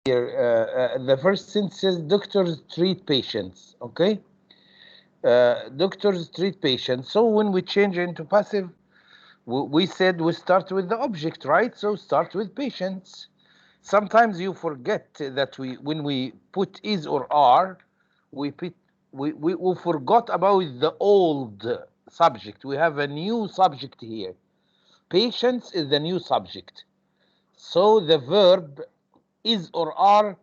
The first sentence says doctors treat patients. Okay, doctors treat patients. So when we change into passive, we said we start with the object, right? So start with patients. Sometimes you forget that when we put is or are, we put we forgot about the old subject. We have a new subject here. Patients is the new subject. So the verb is or are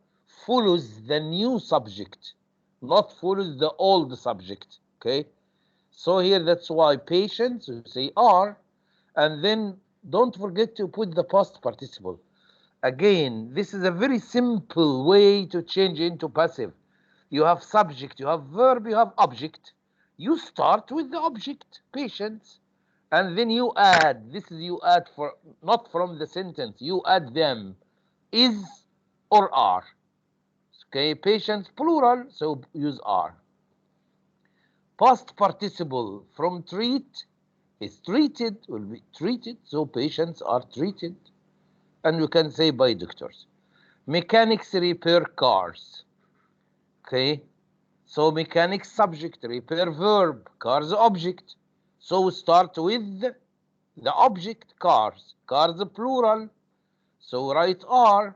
follows the new subject, not follows the old subject. Okay? So here that's why patients, you say are, and then don't forget to put the past participle. Again, this is a very simple way to change into passive. You have subject, you have verb, you have object. You start with the object, patients, and then you add. This is you add for not from the sentence. You add them, is or are. Okay, patients plural, so use are. Past participle from treat is treated, will be treated, so patients are treated. And you can say by doctors. Mechanics repair cars. Okay, so mechanics subject, repair verb, cars object. So we start with the object cars. Cars plural. So we write are,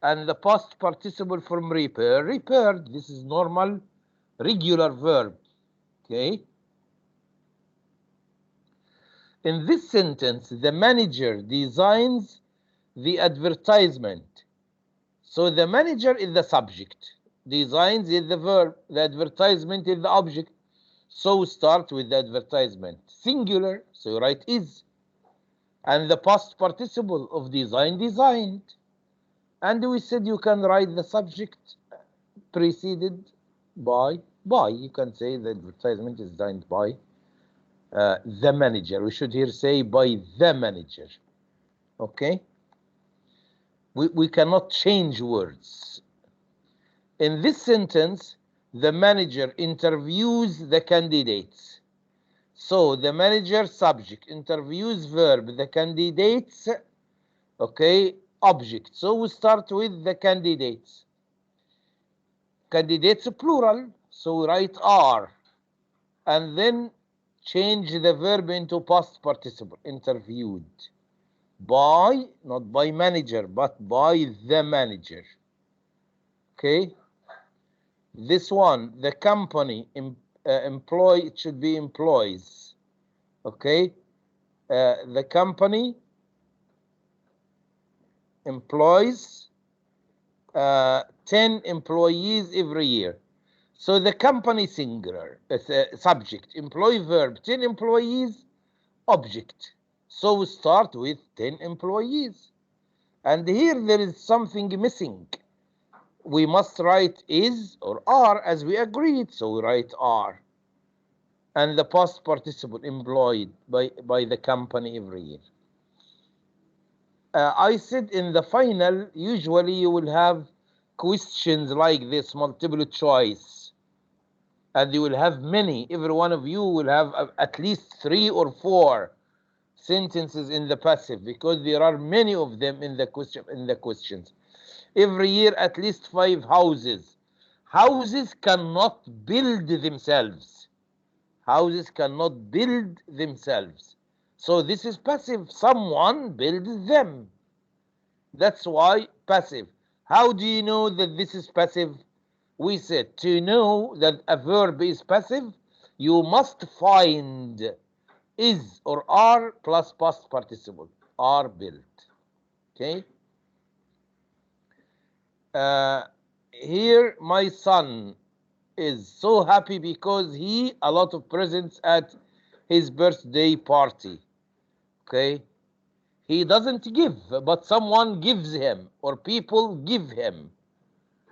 and the past participle from repair, repaired. This is normal, regular verb. Okay. In this sentence, the manager designs the advertisement. So the manager is the subject, designs is the verb, the advertisement is the object. So start with the advertisement. Singular, so you write is. And the past participle of design, designed. And we said you can write the subject preceded by. You can say the advertisement is designed by the manager. We should here say by the manager. Okay? We cannot change words. In this sentence, the manager interviews the candidates. So the manager subject, interviews verb, the candidates, okay, object. So we start with the candidates. Candidates plural, so we write are. And then change the verb into past participle, interviewed. By, not by manager, but by the manager. Okay? This one, the company employ, it should be employs. Okay? The company employs 10 employees every year. So the company singular, it's a subject, employee verb, 10 employees, object. So we start with 10 employees. And here there is something missing. We must write is or are as we agreed, so we write are. And the past participle employed by the company every year. I said in the final, usually you will have questions like this, multiple choice. And you will have many. Every one of you will have at least 3 or 4 sentences in the passive because there are many of them in the questions. Every year, at least 5 houses. Houses cannot build themselves. Houses cannot build themselves. So this is passive. Someone builds them. That's why passive. How do you know that this is passive? We said to know that a verb is passive, you must find is or are plus past participle. Are built. Okay? Here, my son is so happy because he a lot of presents at his birthday party. Okay? He doesn't give, but someone gives him, or people give him.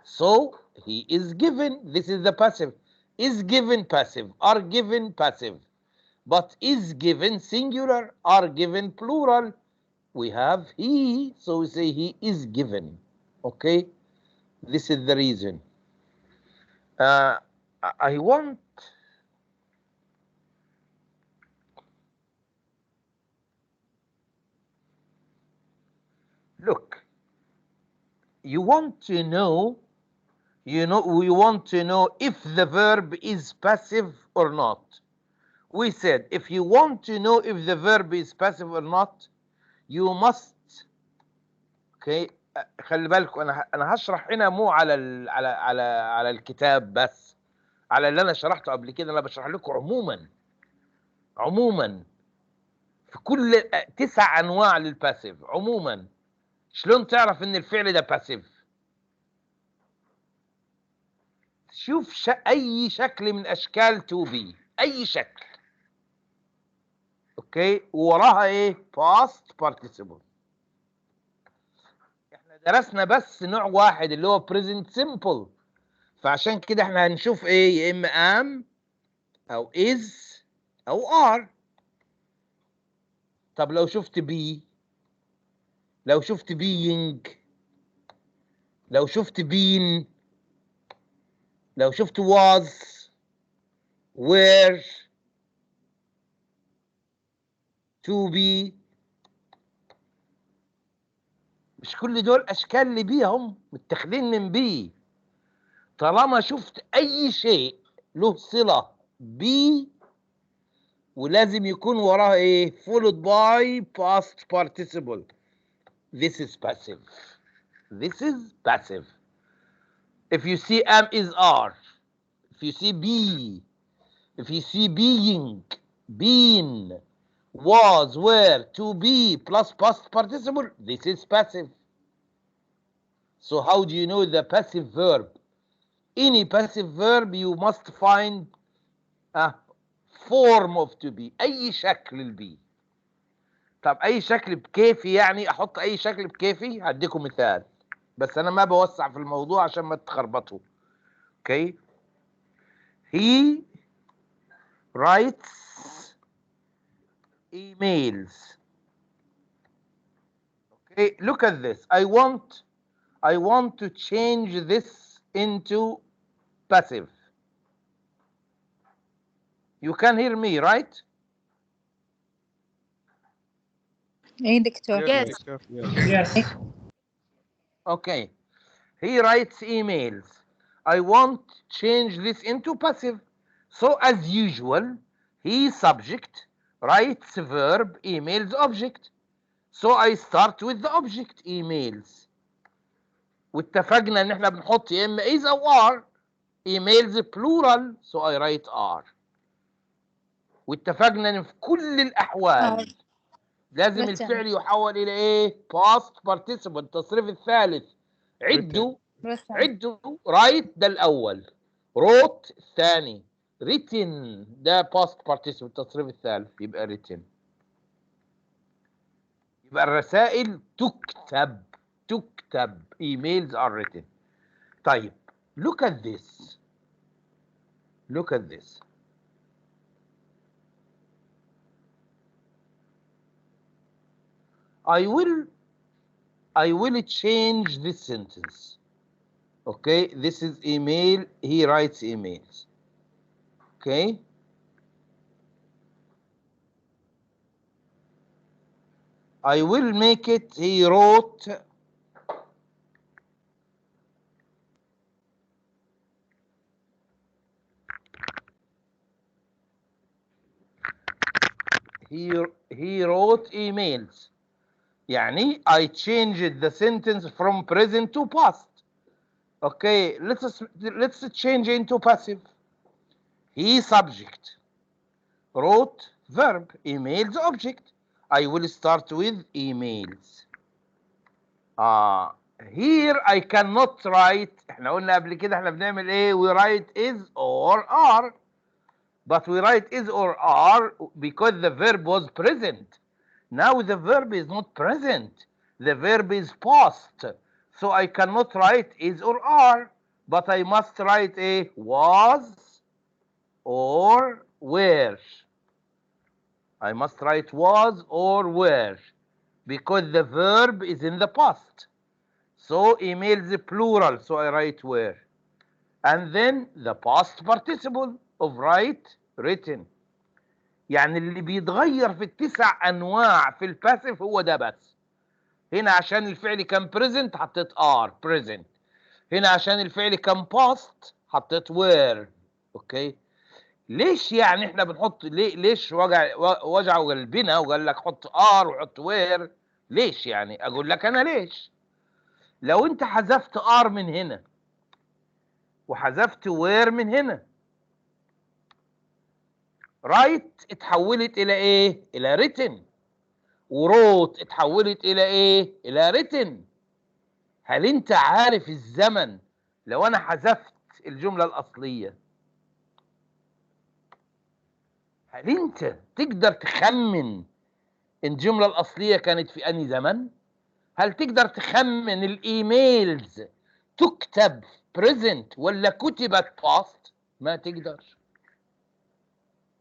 So he is given. This is the passive. Is given passive. Are given passive. But is given singular. Are given plural. We have he, so we say he is given. Okay? This is the reason. Uh, I want. Look, you want to know, we want to know if the verb is passive or not. We said if you want to know if the verb is passive or not, you must. Okay, خلي بالكم انا هشرح هنا مو على الكتاب بس، على اللي انا شرحته قبل كده. انا بشرح لكم عموما في كل 9 انواع للباسيف عموما. شلون تعرف ان الفعل ده باسيف؟ شوف اي شكل من اشكال تو بي، اي شكل، اوكي، ووراها ايه؟ باست بارتيسيبل. احنا درسنا بس نوع واحد اللي هو بريزنت سيمبل، فعشان كده احنا هنشوف ايه؟ يا اما ام او از او ار. طب لو شفت بي، لو شفت بينج، لو شفت بين، لو شفت was were to be، مش كل دول اشكال اللي بيهم متاخدين من بي. طالما شفت اي شيء له صله بي ولازم يكون وراه ايه؟ followed by past participle. This is passive. This is passive. If you see am is are. If you see be. If you see being, been, was, were, to be plus past participle, this is passive. So how do you know the passive verb? Any passive verb you must find a form of to be. أي شكل البي. طب أي شكل بكيفي، يعني أحط أي شكل بكيفي. هديكم مثال بس أنا ما بوسع في الموضوع عشان ما تخربطوا. Okay. He writes emails. Okay, look at this. I want to change this into passive. You can hear me, right? اي دكتور. Yes. Yes. Okay. He writes emails. I want to change this into passive. So as usual, he subject, writes verb, emails object. So I start with the object emails. واتفقنا ان احنا بنحط يا اما is او are. emails plural, so I write are. واتفقنا ان في كل الاحوال لازم الفعل يحول الى ايه؟ past participle، التصريف الثالث. عدوا write ده الاول، wrote الثاني، written ده past participle التصريف الثالث، يبقى written. يبقى الرسائل تكتب emails are written. طيب look at this. I will change this sentence. Okay, this is email. He writes emails. Okay. I will make it he wrote. He wrote emails. يعني I changed the sentence from present to past. Okay, let's change into passive. He subject, wrote verb, emails object. I will start with emails. Here I cannot write. احنا قلنا قبل كده احنا بنعمل ايه؟ we write is or are. But we write is or are because the verb was present. Now the verb is not present. The verb is past. So I cannot write is or are, but I must write a was or were. I must write was or were because the verb is in the past. So emails plural, so I write were. And then the past participle of write, written. يعني اللي بيتغير في ال9 أنواع في الباسيف هو ده بس. هنا عشان الفعل كان present حطيت are present. هنا عشان الفعل كان past حطيت were. اوكي، ليش يعني احنا بنحط ليش وجعوا قلبنا وقال لك حط ار وحط وير؟ ليش يعني؟ اقول لك انا ليش. لو انت حذفت ار من هنا وحذفت وير من هنا، رايت اتحولت الى ايه؟ الى ريتن. وروت اتحولت الى ايه؟ الى ريتن. هل انت عارف الزمن لو انا حذفت الجملة الاصلية؟ هل انت تقدر تخمن الجملة الأصلية كانت في أي زمن؟ هل تقدر تخمن الإيميلز تكتب present ولا كتبت past؟ ما تقدر.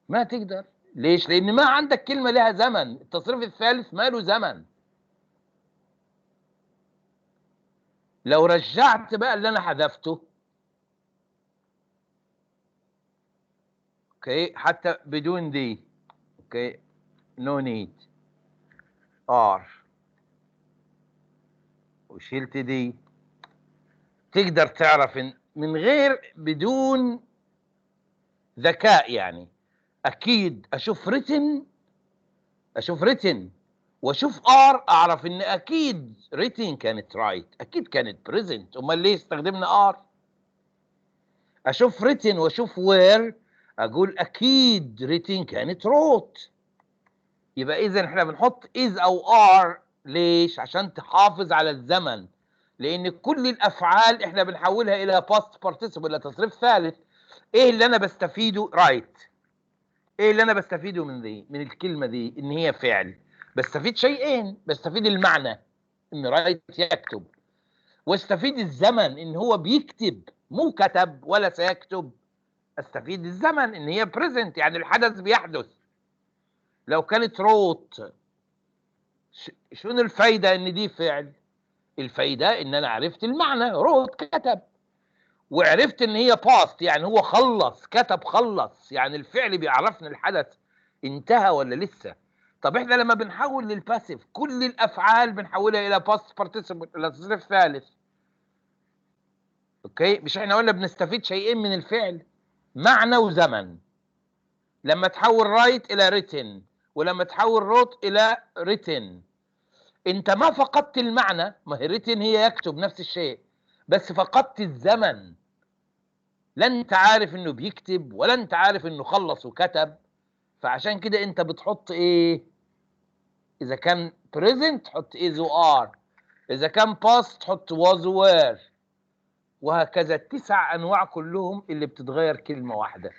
ما تقدر. ليش؟ لأن ما عندك كلمة لها زمن. التصريف الثالث ما له زمن. لو رجعت بقى اللي أنا حذفته، أوكي، حتى بدون دي، أوكي، no need are، وشلت دي، تقدر تعرف إن من غير بدون ذكاء يعني اكيد اشوف ريتن واشوف ار، اعرف ان اكيد ريتن كانت رايت، اكيد كانت بريزنت. امال ليه استخدمنا ار؟ اشوف ريتن واشوف وير، اقول اكيد ريتن كانت روت. يبقى اذا احنا بنحط از او ار ليش؟ عشان تحافظ على الزمن. لان كل الافعال احنا بنحولها الى باست بارتيسيبل، الى تصريف ثالث. ايه اللي انا بستفيده؟ رايت. ايه اللي انا بستفيده من الكلمه دي؟ ان هي فعل. بستفيد شيئين، بستفيد المعنى ان رايت يكتب، واستفيد الزمن ان هو بيكتب مو كتب ولا سيكتب. استفيد الزمن ان هي بريزنت يعني الحدث بيحدث. لو كانت روت، شنو الفايده ان دي فعل؟ الفايده ان انا عرفت المعنى، روت كتب، وعرفت ان هي باست يعني هو خلص، كتب خلص، يعني الفعل بيعرفنا الحدث انتهى ولا لسه. طب احنا لما بنحول للباسيف كل الافعال بنحولها الى باست بارتيسيبل، الى تصريف ثالث. اوكي، مش احنا قلنا بنستفيد شيئين من الفعل؟ معنى وزمن. لما تحول رايت الى ريتن، ولما تحول روت الى ريتن، انت ما فقدت المعنى، ما هي ريتن هي يكتب نفس الشيء، بس فقدت الزمن. لا انت عارف انه بيكتب ولا انت عارف انه خلص وكتب. فعشان كده انت بتحط ايه؟ اذا كان present تحط is و are، اذا كان past تحط was و were، وهكذا. 9 انواع كلهم اللي بتتغير كلمة واحدة.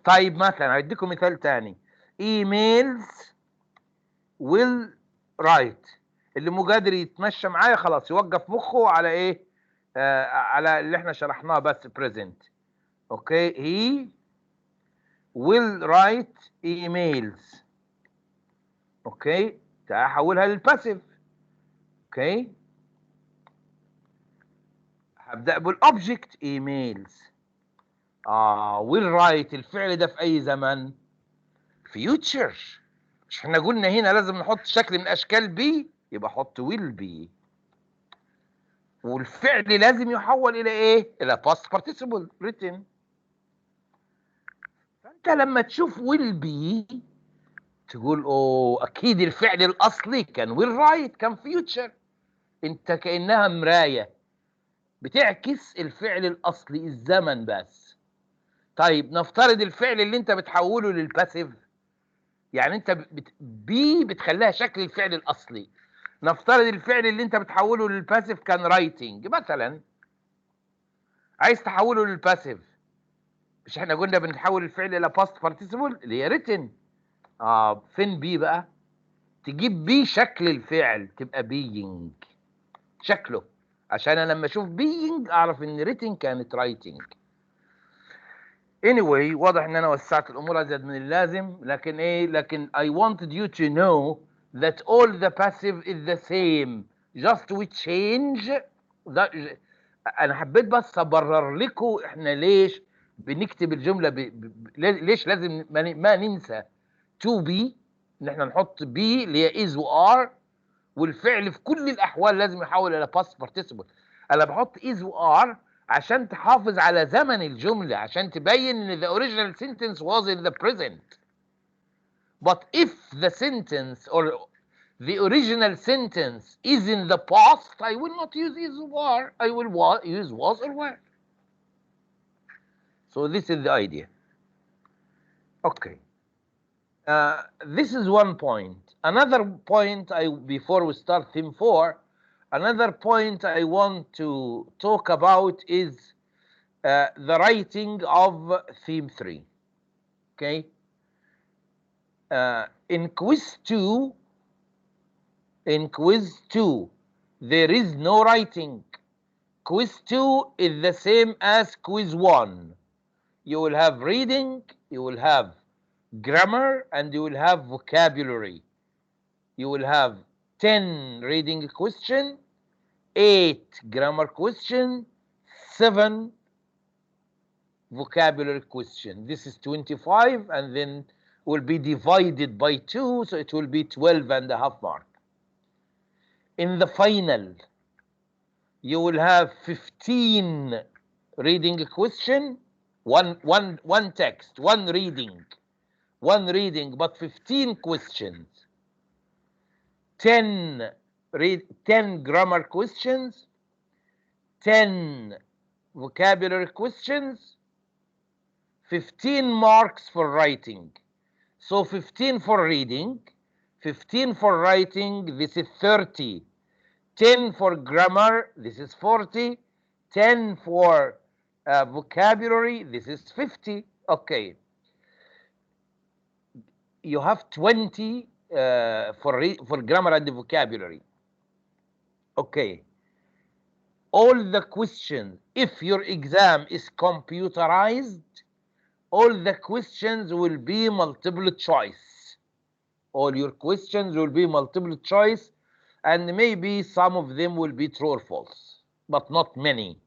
طيب مثلا هديكم مثال تاني. emails will write. اللي مو قادر يتمشى معايا خلاص يوقف مخه على ايه؟ على اللي احنا شرحناه بس present. اوكي، he will write emails. اوكي، تعال احولها للباسيف. اوكي، هبدأ بالاوبجكت ايميلز. will write الفعل ده في اي زمن؟ future. مش احنا قلنا هنا لازم نحط شكل من اشكال بي؟ يبقى حط will be. والفعل لازم يحول الى ايه؟ الى past participle written. فانت لما تشوف will be تقول اوه اكيد الفعل الاصلي كان will write، كان future. انت كأنها مراية بتعكس الفعل الاصلي الزمن بس. طيب نفترض الفعل اللي انت بتحوله للباسيف، يعني انت بي بتخليها شكل الفعل الاصلي. نفترض الفعل اللي انت بتحوله للباسيف كان رايتنج مثلا، عايز تحوله للباسيف. مش احنا قلنا بنحول الفعل الى باست بارتيسيبل اللي هي ريتن؟ فين بي بقى؟ تجيب بي شكل الفعل تبقى بينج شكله، عشان انا لما اشوف بينج اعرف ان ريتن كانت رايتنج. anyway واضح ان انا وسعت الامور ازيد من اللازم، لكن ايه؟ لكن I wanted you to know that all the passive is the same, just we change the. انا حبيت بس ابرر لكم احنا ليش بنكتب الجمله ليش لازم ما ننسى to be، ان احنا نحط be اللي هي is و are، والفعل في كل الأحوال لازم يحول إلى past participle. أنا بحط is و are عشان تحافظ على زمن الجملة، عشان تبين إن the original sentence was in the present. But if the sentence or the original sentence is in the past, I will not use is or are. I will use was or were. So this is the idea. Okay. This is one point. Another point, before we start theme 4, another point I want to talk about is the writing of theme 3. Okay. In quiz 2, there is no writing. Quiz 2 is the same as quiz 1. You will have reading, you will have grammar, and you will have vocabulary. You will have 10 reading question, 8 grammar question, 7 vocabulary question. This is 25, and then will be divided by 2, so it will be 12.5 mark. In the final, you will have 15 reading question, one text, one reading, but 15 questions. 10 grammar questions, 10 vocabulary questions, 15 marks for writing. So 15 for reading, 15 for writing, this is 30. 10 for grammar, this is 40. 10 for vocabulary, this is 50. Okay. You have 20 for grammar and vocabulary. Okay. All the questions, if your exam is computerized, all the questions will be multiple choice. All your questions will be multiple choice, and maybe some of them will be true or false, but not many.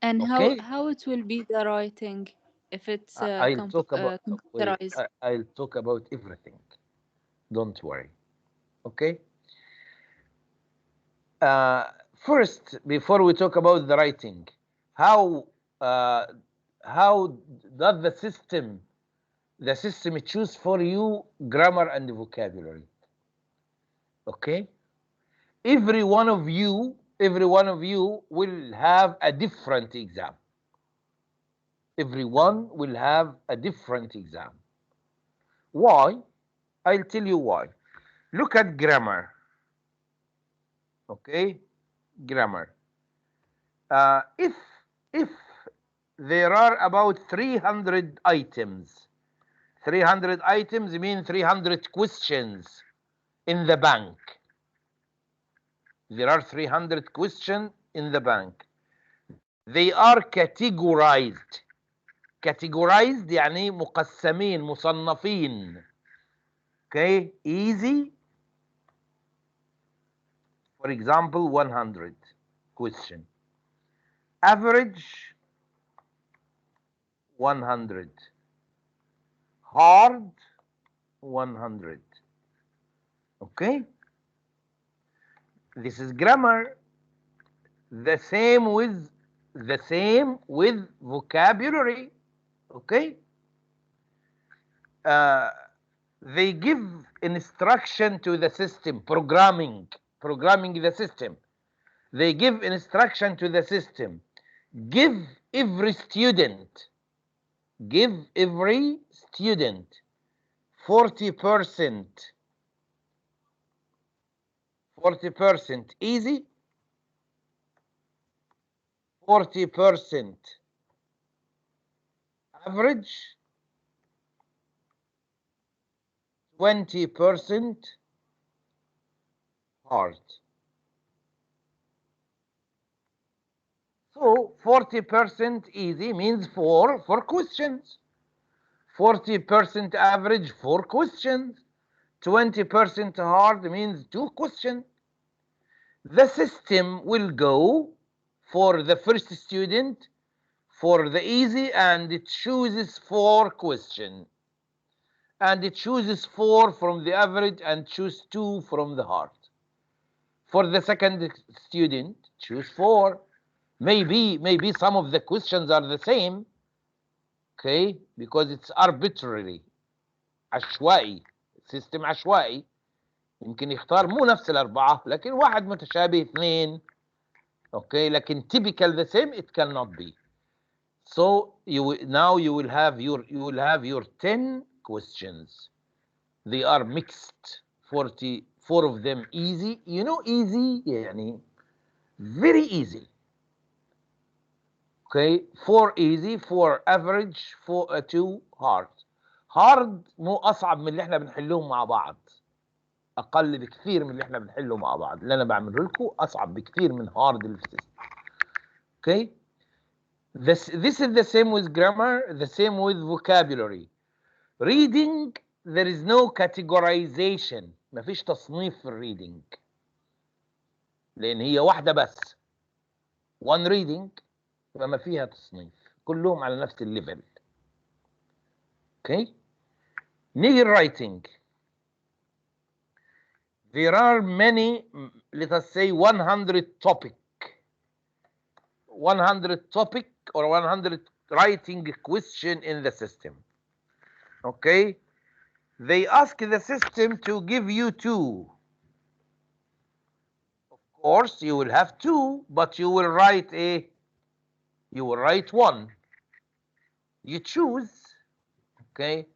And Okay? how it will be the writing if it's I'll talk about computerized? I'll talk about everything. Don't worry. Okay? First, before we talk about the writing, how does the system choose for you grammar and vocabulary? Okay? Every one of you will have a different exam. Everyone will have a different exam. Why? I'll tell you why. Look at grammar. Okay? Grammar. If there are about 300 items, 300 items mean 300 questions in the bank. There are 300 questions in the bank. They are categorized. Categorized يعني مقسمين مصنفين. Okay, easy. For example, 100 question. Average, 100. Hard, 100. Okay. This is grammar. The same with vocabulary. Okay. They give instruction to the system, programming the system. They give instruction to the system. Give every student 40% easy, 40% average, 20% hard. So 40% easy means 4 questions. 40% average, 4 questions. 20% hard means 2 questions. The system will go for the first student for the easy, and it chooses 4 questions. And it chooses 4 from the average and choose 2 from the hard. For the second student, choose 4. Maybe some of the questions are the same, okay, because it's arbitrary, عشوائي، system عشوائي، يمكن يختار مو نفس الأربعة، لكن واحد متشابه 2، okay, لكن typical the same it cannot be. So now you will have your 10 questions. They are mixed, 44 of them easy. You know easy يعني very easy. Okay, 4 easy, 4 average, 2 hard. hard مو أصعب من اللي احنا بنحلهم مع بعض. أقل بكثير من اللي احنا بنحله مع بعض. اللي أنا بعمله لكم أصعب بكثير من hard اللي في السيستم. Okay. This is the same with grammar, the same with vocabulary. Reading, there is no categorization. مفيش تصنيف في الريدنج. لأن هي واحدة بس. One reading فما فيها تصنيف. كلهم على نفس الليفل. Okay. نيجي writing. There are many, let us say 100 topic. 100 topic or 100 writing question in the system. Okay, they ask the system to give you 2. Of course, you will have 2, but you will write 1. You choose. Okay.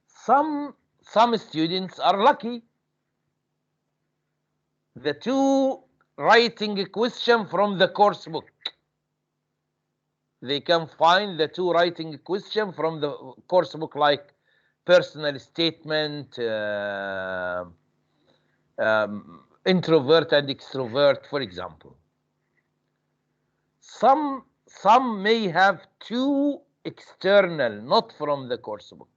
Some students are lucky. The 2 writing question from the course book. They can find the 2 writing question from the course book, like personal statement, introvert and extrovert, for example. Some may have 2 external, not from the course book.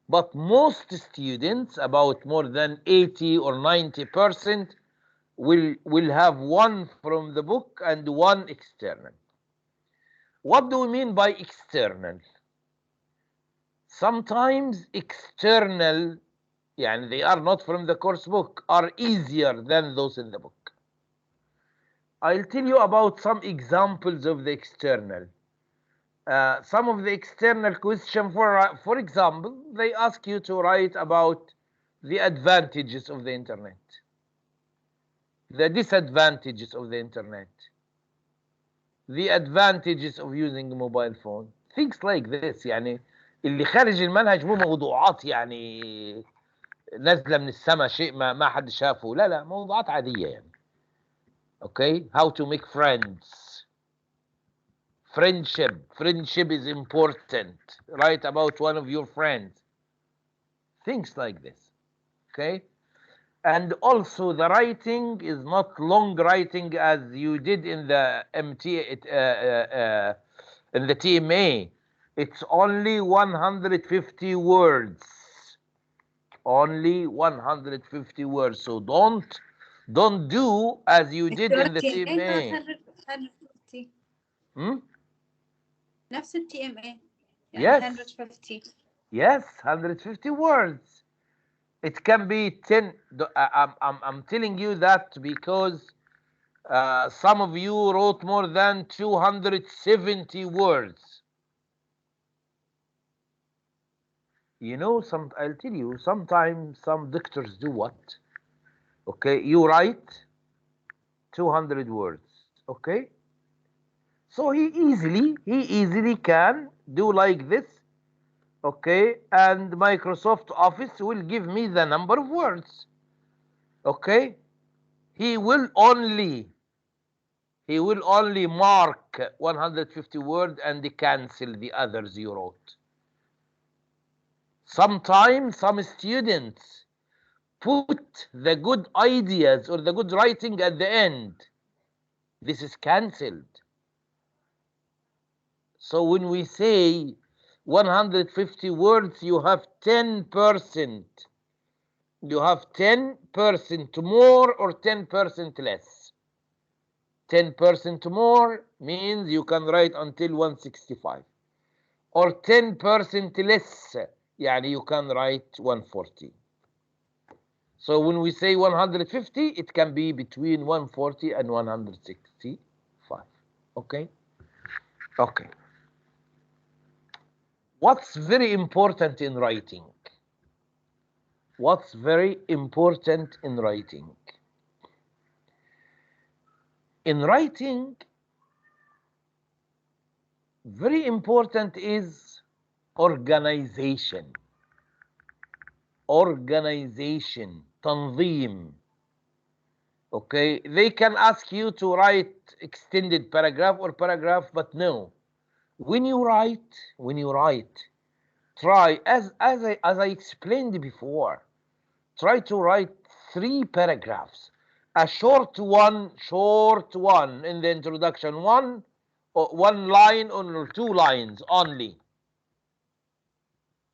But most students, about more than 80 or 90%, will have 1 from the book and 1 external. What do we mean by external? Sometimes external, يعني they are not from the course book, are easier than those in the book. I'll tell you about some examples of the external. Some of the external question, for example, they ask you to write about the advantages of the internet, the disadvantages of the internet, the advantages of using a mobile phone, things like this. يعني اللي خارج المنهج مو موضوعات يعني نازله من السماء، شيء ما حد شافه، لا موضوعات عاديه يعني. Okay, how to make friends. Friendship is important. Write about one of your friends. Things like this. Okay, and also the writing is not long writing as you did in the in the TMA. It's only 150 words. Only 150 words. So don't do as you did in the TMA. نفس ال TMA. Yes. 150. Yes, 150 words. It can be 10. I'm telling you that because some of you wrote more than 270 words. You know, I'll tell you, sometimes some doctors do what? Okay, you write 200 words, okay? So he easily can do like this, okay? And Microsoft Office will give me the number of words, okay? He will only mark 150 words and cancel the others you wrote. Sometimes some students put the good ideas or the good writing at the end. This is cancelled. So when we say 150 words, you have 10%. You have 10% more or 10% less. 10% more means you can write until 165. Or 10% less, يعني you can write 140. So when we say 150, it can be between 140 and 165. Okay? Okay. What's very important in writing? What's very important in writing? In writing, very important is organization. Organization, تنظيم. Okay, they can ask you to write extended paragraph or paragraph, but no. When you write, try as I explained before, try to write 3 paragraphs. A short one in the introduction, one line or 2 lines only.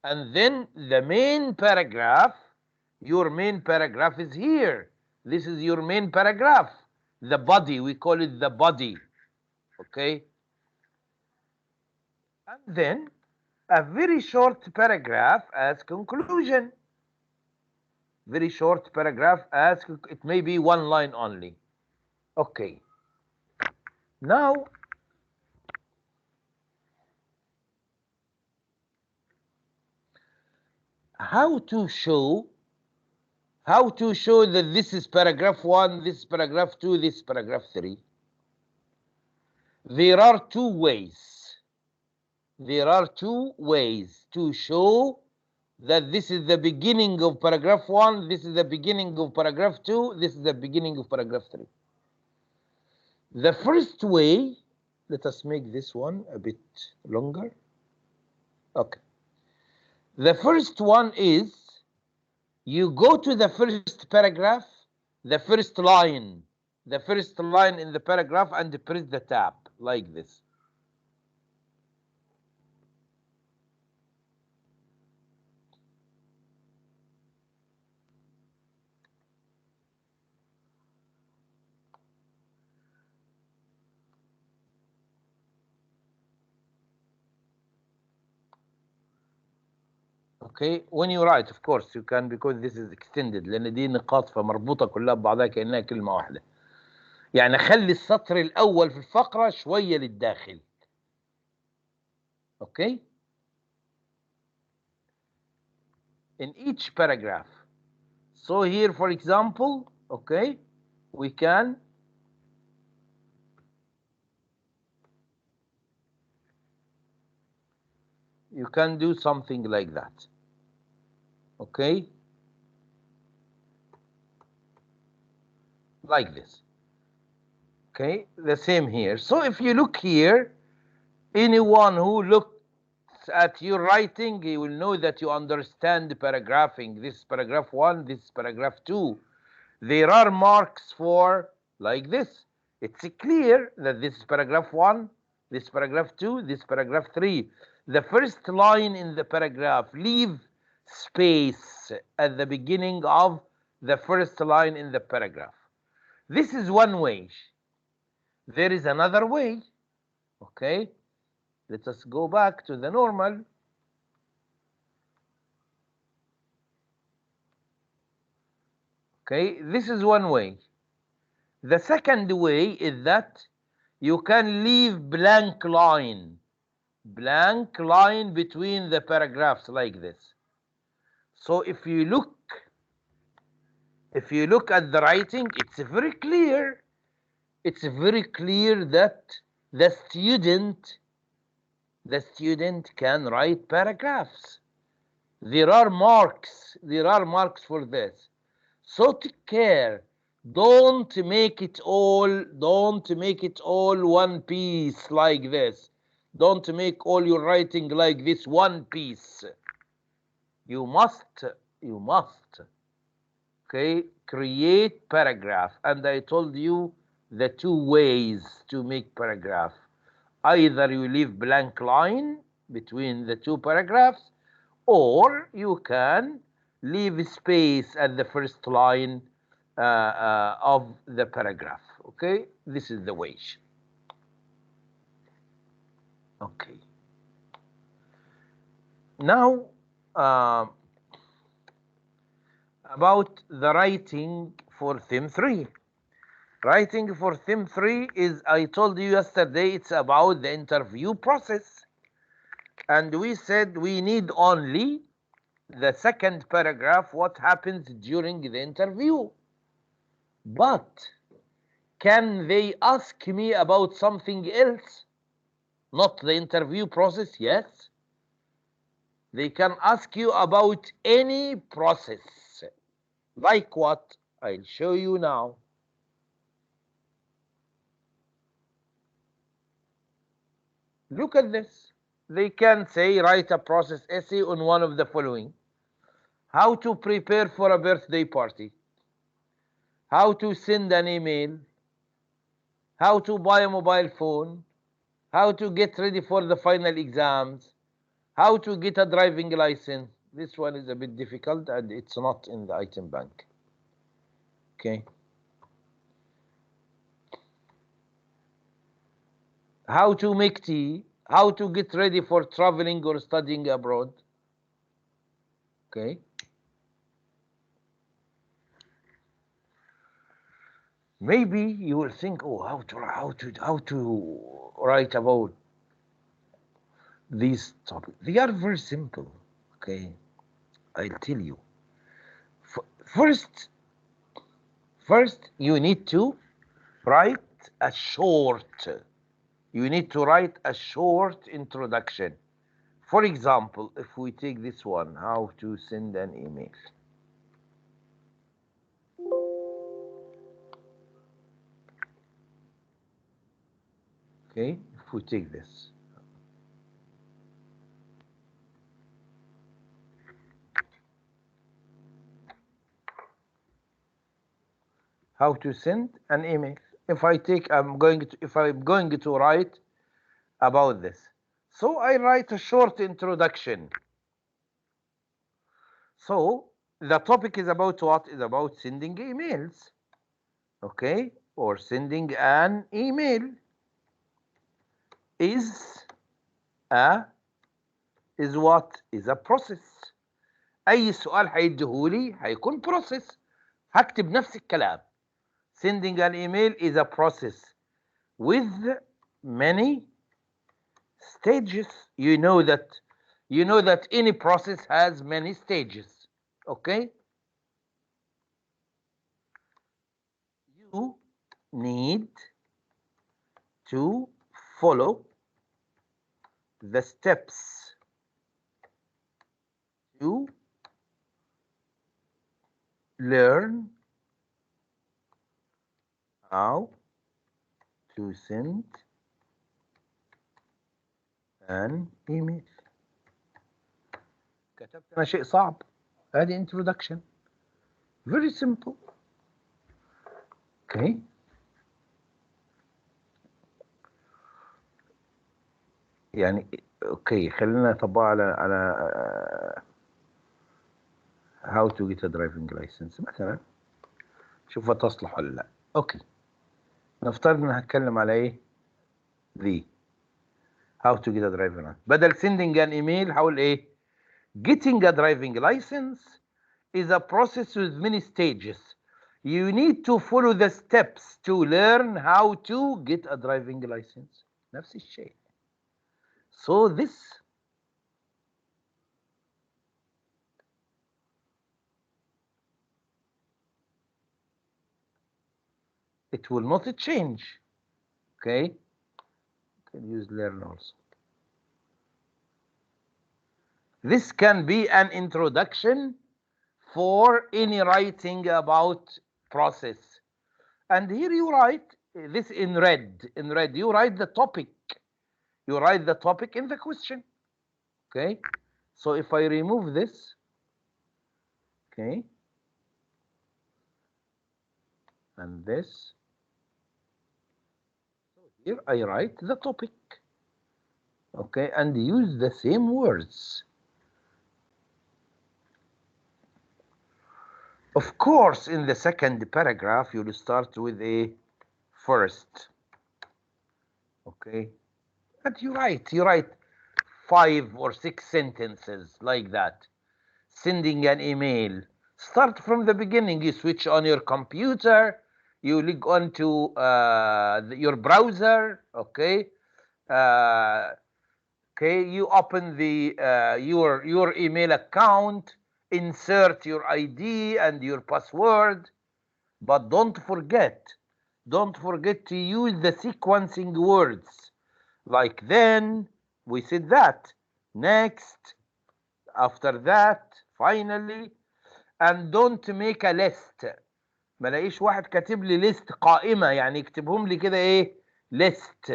And then the main paragraph, your main paragraph is here. This is your main paragraph. The body, we call it the body. Okay? And then a very short paragraph as conclusion. Very short paragraph as it may be 1 line only. Okay. Now, how to show that this is paragraph 1, this is paragraph 2, this is paragraph 3? There are 2 ways. There are 2 ways to show that this is the beginning of paragraph 1, this is the beginning of paragraph 2, this is the beginning of paragraph 3. The first way, let us make this one a bit longer. Okay. The first one is you go to the first paragraph, the first line in the paragraph, and press the tab like this. Okay, when you write, of course you can, because this is extended لان دي نقاط فمربوطه كلها ببعضها كانها كلمه واحده. يعني خلي السطر الاول في الفقره شويه للداخل. Okay, in each paragraph. So here, for example, okay, we can you can do something like that. Okay, like this. Okay, the same here. So if you look here, anyone who looks at your writing, he will know that you understand the paragraphing. This is paragraph 1, this is paragraph 2. There are marks for like this. It's clear that this is paragraph 1, this is paragraph 2, this is paragraph 3. The first line in the paragraph, leave space at the beginning of the first line in the paragraph. This is one way. There is another way. Okay, let us go back to the normal. Okay, this is one way. The second way is that you can leave blank line between the paragraphs like this. So if you look at the writing, it's very clear. It's very clear that the student can write paragraphs. There are marks for this. So take care. Don't make it all one piece like this. Don't make all your writing like this one piece. You must okay, create paragraph. And I told you the 2 ways to make paragraph. Either you leave blank line between the 2 paragraphs, or you can leave space at the first line of the paragraph. Okay, this is the way. Okay. Now, about the writing for theme 3. Writing for theme 3 is, I told you yesterday, it's about the interview process. And we said we need only the second paragraph, what happens during the interview. But can they ask me about something else? Not the interview process, yes. They can ask you about any process. Like what? I'll show you now. Look at this. They can say, write a process essay on one of the following: how to prepare for a birthday party, how to send an email, how to buy a mobile phone, how to get ready for the final exams, how to get a driving license. This one is a bit difficult and it's not in the item bank. Okay. How to make tea, how to get ready for traveling or studying abroad. Okay. Maybe you will think, oh, how to write about these topics. They are very simple. Okay, I'll tell you. First, you need to write a short. You need to write a short introduction. For example, if we take this one, how to send an email. Okay, if we take this. How to send an email. If I'm going to write about this. So I write a short introduction. So the topic is about what? Is about sending emails. Okay, or sending an email is what? Is a process. أي سؤال هيديهولي هيكون process. هكتب نفس الكلام. Sending an email is a process with many stages. You know that any process has many stages. Okay? You need to follow the steps to learn how to send an email. كتبت أنا شيء صعب. هذه introduction. Very simple. Okay. يعني اوكي خلينا نطبقها على how to get a driving license مثلا. شوفها تصلح ولا لا. اوكي. نفترض ان هتكلم على ايه؟ ذي how to get a driving license. بدل sending an email هقول ايه؟ getting a driving license is a process with many stages. You need to follow the steps to learn how to get a driving license. نفس الشيء. So this it will not change. Okay, you can use learn also. This can be an introduction for any writing about process. And here you write this in red. In red, you write the topic. You write the topic in the question. Okay, so if I remove this, okay, and this, so here I write the topic. Okay, and use the same words. Of course, in the second paragraph, you'll start with a first. Okay, and you write 5 or 6 sentences like that. Sending an email, Start from the beginning. You switch on your computer, you log on to your browser, okay? Okay, you open the your email account, insert your ID and your password, but don't forget to use the sequencing words, like then, we said that, next, after that, finally, and don't make a list. ما لاقيش واحد كاتب لي ليست قائمة، يعني يكتبهم لي كده ايه list.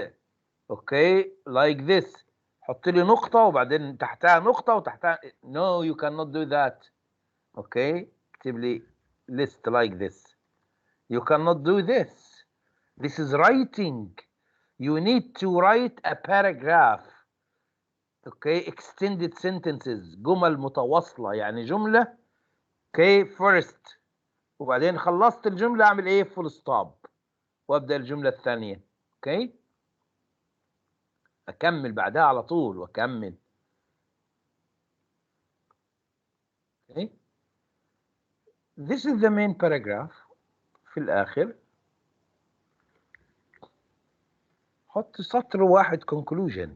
اوكي like this، حط لي نقطة وبعدين تحتها نقطة وتحتها no you cannot do that. اوكي اكتب لي list like this. You cannot do this. This is writing. You need to write a paragraph. Okay, extended sentences، جمل متواصلة، يعني جملة okay first، وبعدين خلصت الجملة أعمل إيه full stop وأبدأ الجملة الثانية. okay، أكمل بعدها على طول وأكمل. okay، this is the main paragraph. في الآخر حط سطر واحد conclusion.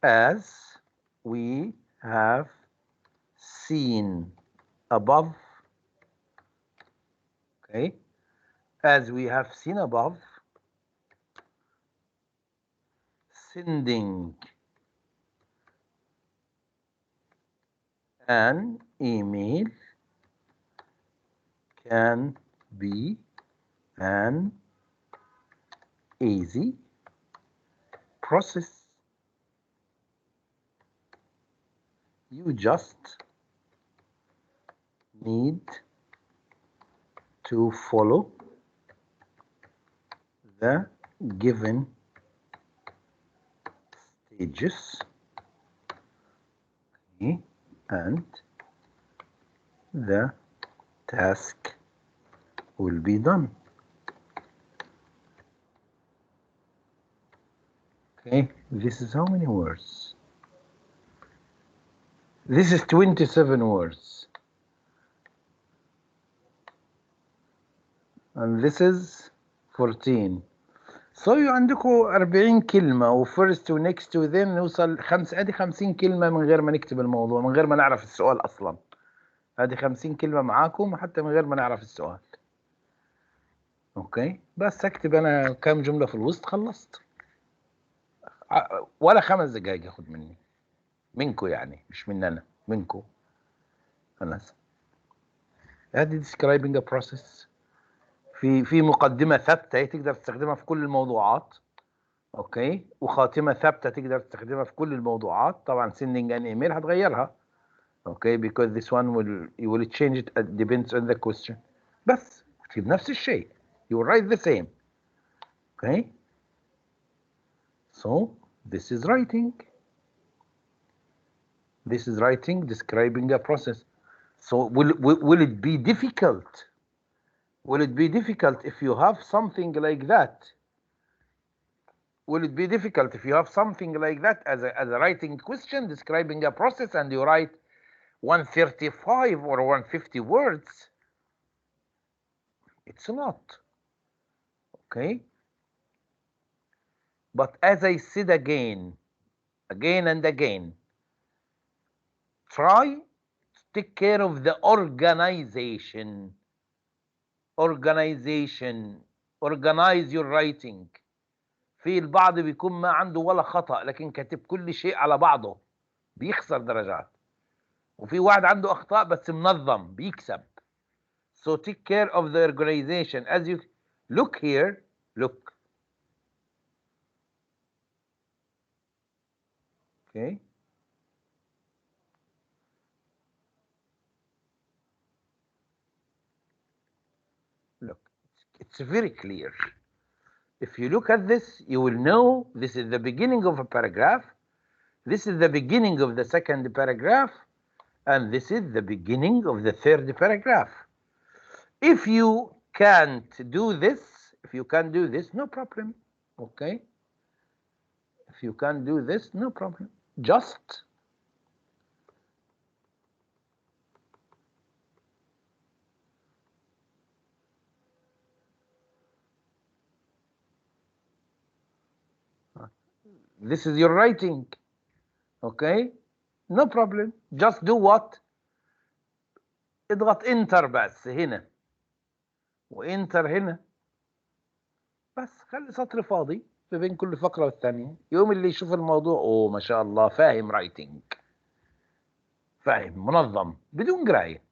As we have seen above, okay, as we have seen above, sending an email can be an easy process. You just need to follow the given stages, okay, and the task will be done. Okay, this is how many words? This is 27 words. And this is 14. So عندكم 40 كلمة وفيرست ونكست وذين نوصل ادي 50 كلمة من غير ما نكتب الموضوع، من غير ما نعرف السؤال أصلا. ادي 50 كلمة معاكم حتى من غير ما نعرف السؤال. اوكي، بس اكتب انا كام جملة في الوسط خلصت. ولا 5 دقايق ياخد مني. منكم يعني، مش مننا، منكم. خلاص. ادي describing a process. في مقدمة ثابتة تقدر تستخدمها في كل الموضوعات. اوكي، وخاتمة ثابتة تقدر تستخدمها في كل الموضوعات. طبعا sending an email هتغيرها. اوكي because this one you will change it depends on the question. بس تكتب نفس الشيء. You will write the same. Okay. So this is writing. This is writing describing a process. So will it be difficult? Will it be difficult if you have something like that? Will it be difficult if you have something like that as a writing question describing a process and you write 135 or 150 words? It's not. Okay? But as I said again and again, try to take care of the organization. Organize your writing. في البعض بيكون ما عنده ولا خطأ لكن كاتب كل شيء على بعضه بيخسر درجات، وفي واحد عنده أخطاء بس منظم بيكسب. So take care of the organization. As you look here, look. Okay. Look, it's very clear. If you look at this, you will know this is the beginning of a paragraph, this is the beginning of the second paragraph, and this is the beginning of the third paragraph. If you can't do this, no problem, okay? If If you can't do this, no problem. Just this is your writing. Okay, no problem. Just do what? اضغط انتر بس هنا وانتر هنا بس، خلي سطر فاضي ما بين كل فقرة والثانية. يوم اللي يشوف الموضوع اوه ما شاء الله فاهم رايتنج، فاهم منظم بدون قراية.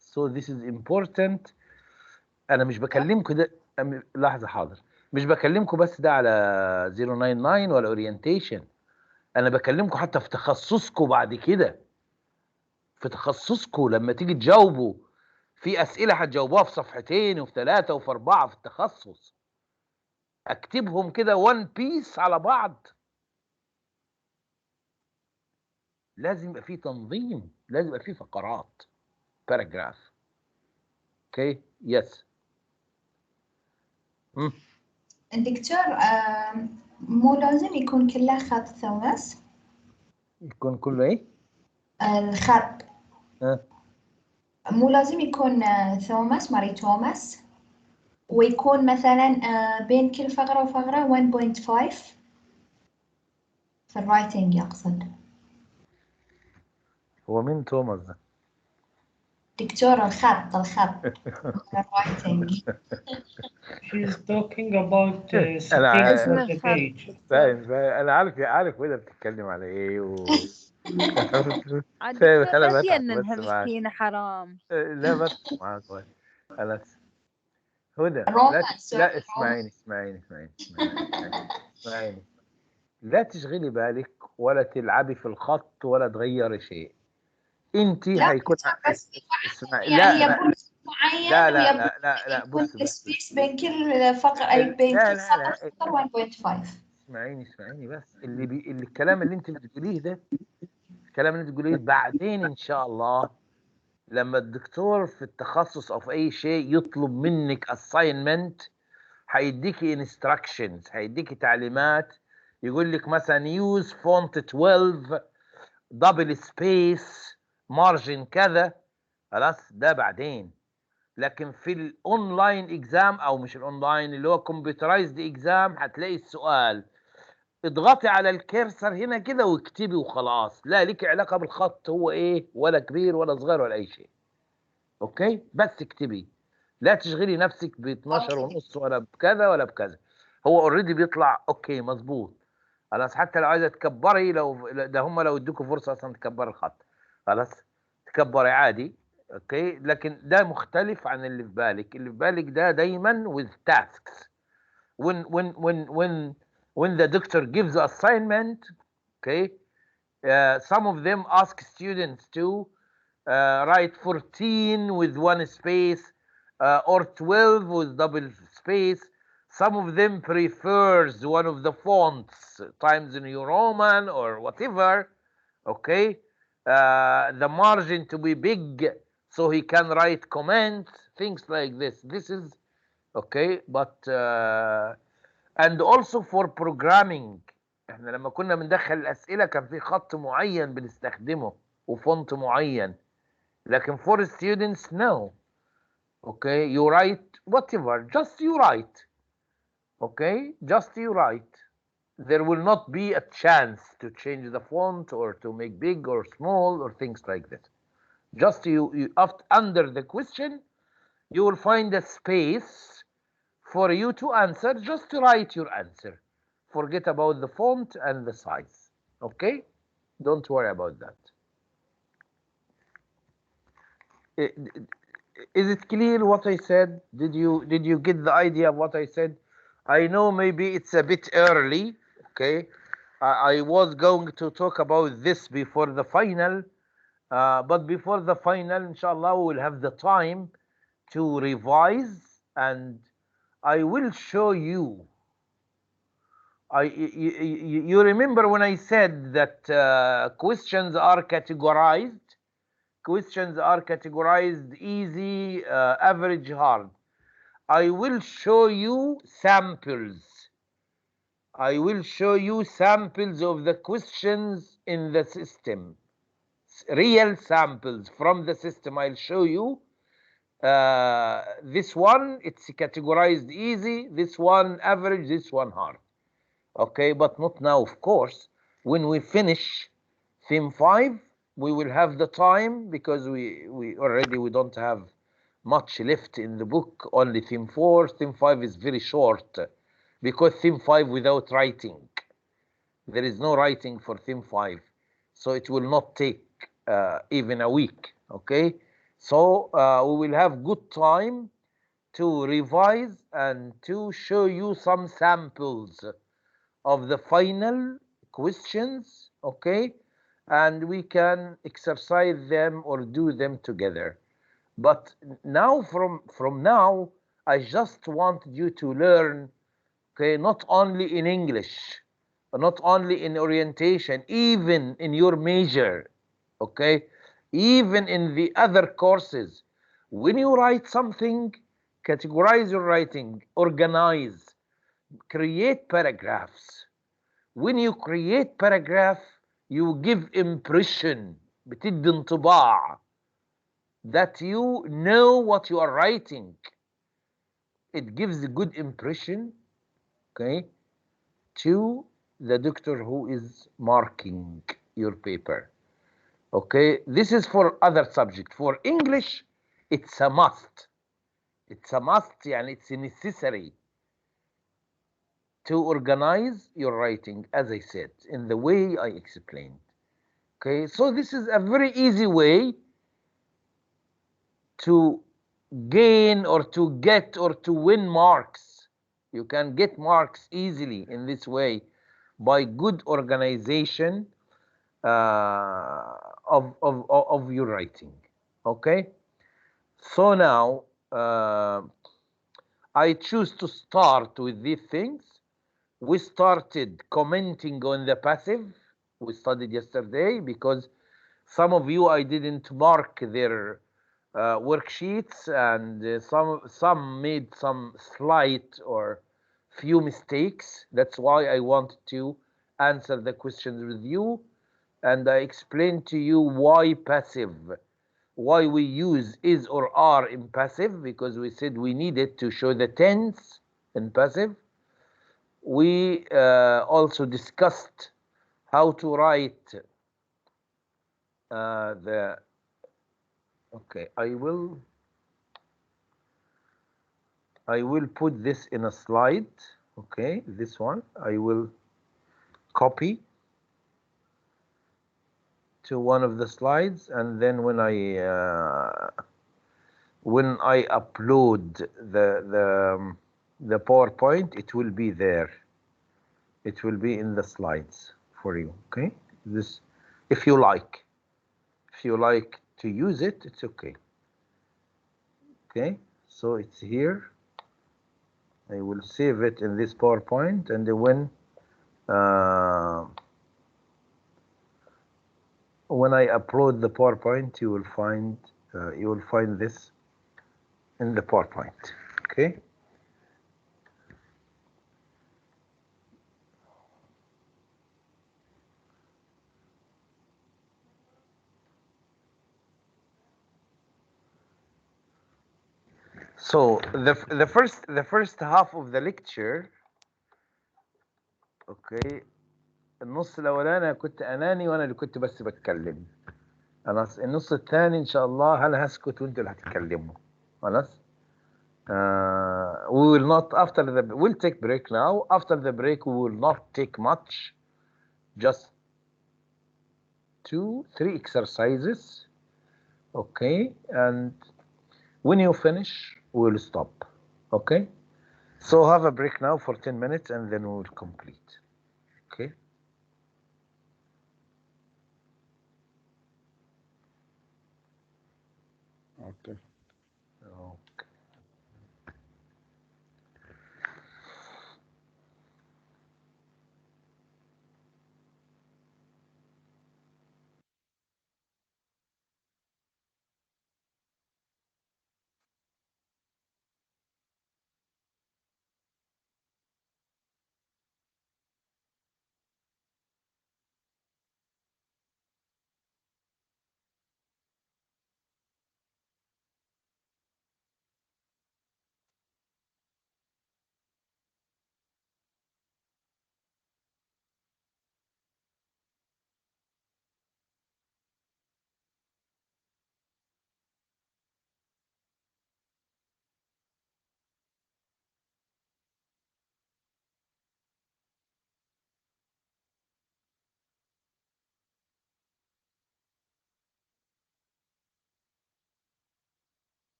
So this is important. انا مش بكلمكم ده، لحظة حاضر، مش بكلمكم بس ده على 099 ولا اورينتيشن، انا بكلمكم حتى في تخصصكم بعد كده. في تخصصكم لما تيجي تجاوبوا في اسئله هتجاوبوها في صفحتين وفي 3 وفي 4 في التخصص، اكتبهم كده وان بيس على بعض. لازم يبقى في تنظيم، لازم يبقى في فقرات، باراجراف. اوكي يس. الدكتور مو لازم يكون كله خط توماس؟ يكون كله ايه؟ الخط مو لازم يكون توماس ماري توماس، ويكون مثلا بين كل فقرة وفقرة 1.5 في الرايتنج يقصد. هو مين توماس ده؟ دكتور الخط الرايتنج. She's talking about أنا space on the page. فاهم انا عارف وده بتتكلم على ايه عاد فاهم. دكتور انا لا بضحك تجننها بس معاك، مسكينة حرام. لا بس معاك انا. هدى رومانس. لا اسمعيني. لا تشغلي بالك ولا تلعبي في الخط ولا تغيري شيء. انت هيكون بس اسمعي. يعني لا يبون معين لا يكون بص السبيس بين كل فقرة أي بين كل سطر 1.5. اسمعيني بس. الكلام اللي انت بتقوليه ده، الكلام اللي انت بتقوليه بعدين ان شاء الله لما الدكتور في التخصص او في اي شيء يطلب منك assignment هيديكي انستراكشنز، هيديكي تعليمات، يقول لك مثلا يوز فونت 12 دبل سبيس مارجن كذا، خلاص ده بعدين. لكن في الاونلاين اكزام او مش الاونلاين اللي هو كمبيوترايزد اكزام هتلاقي السؤال اضغطي على الكيرسر هنا كده واكتبي وخلاص، لا ليك علاقه بالخط هو ايه، ولا كبير ولا صغير ولا اي شيء. اوكي بس اكتبي، لا تشغلي نفسك ب 12 ونص ولا بكذا ولا بكذا. هو اوريدي بيطلع اوكي مظبوط خلاص. حتى لو عايزه تكبري، لو ده هم لو ادوكوا فرصه اصلا تكبري الخط خلاص تكبري عادي. اوكي لكن ده مختلف عن اللي في بالك. اللي في بالك ده دايما with tasks. When the doctor gives the assignment, okay, some of them ask students to write 14 with one space or 12 with double space. Some of them prefers one of the fonts, Times New Roman or whatever, okay, the margin to be big so he can write comments, things like this. This is okay, but and also for programming. احنا لما كنا بندخل الاسئله كان في خط معين بنستخدمه وفونت معين، لكن for students no. Okay, you write whatever, just you write. Okay, just you write. There will not be a chance to change the font or to make big or small or things like that. Just you under the question, you will find a space for you to answer. Just write your answer. Forget about the font and the size. Okay? Don't worry about that. Is it clear what I said? Did you get the idea of what I said? I know maybe it's a bit early. Okay, I was going to talk about this before the final, but before the final, inshallah, we will have the time to revise, and I will show you. You remember when I said that questions are categorized? Questions are categorized easy, average, hard. I will show you samples. I will show you samples of the questions in the system, real samples from the system. I'll show you. This one, it's categorized easy. This one average. This one hard. Okay, but not now, of course. When we finish theme 5, we will have the time, because we don't have much left in the book, only theme 4. Theme 5 is very short, because theme 5 without writing. There is no writing for theme 5, so it will not take even a week, okay? So we will have good time to revise and to show you some samples of the final questions, okay? And we can exercise them or do them together. But now, from now, I just want you to learn, okay, not only in English, not only in orientation, even in your major, okay, even in the other courses. When you write something, categorize your writing, organize, create paragraphs. When you create paragraph, you give impression، بتدي انطباع that you know what you are writing. It gives a good impression, okay, to the doctor who is marking your paper. Okay, this is for other subject. For English, it's a must. It's a must, and it's necessary to organize your writing, as I said, in the way I explained. Okay, so this is a very easy way to gain or to get or to win marks. You can get marks easily in this way by good organization of your writing. Okay, so now I choose to start with these things. We started commenting on the passive. We studied yesterday, because some of you, I didn't mark their worksheets, and some made some slight or few mistakes. That's why I wanted to answer the questions with you, and I explained to you why passive, why we use is or are in passive, because we said we needed to show the tense in passive. We also discussed how to write the, okay, I will put this in a slide. Okay, this one I will copy to one of the slides, and then when I upload the PowerPoint, it will be there. It will be in the slides for you. Okay, this, if you like to use it, it's okay. Okay, so it's here. I will save it in this PowerPoint, and when I upload the PowerPoint, you will find this in the PowerPoint. Okay. So the first half of the lecture, okay، النص الاولاني انا كنت اناني وانا اللي كنت بس بتكلم. خلاص، النص الثاني ان شاء الله انا هسكت وانتوا اللي هتتكلموا. خلاص. We will not, we'll take break now. After the break, we will not take much, just 2-3 exercises. Okay, and when you finish, we'll stop. Okay, so have a break now for 10 minutes, and then we'll complete. Okay. Okay. Okay.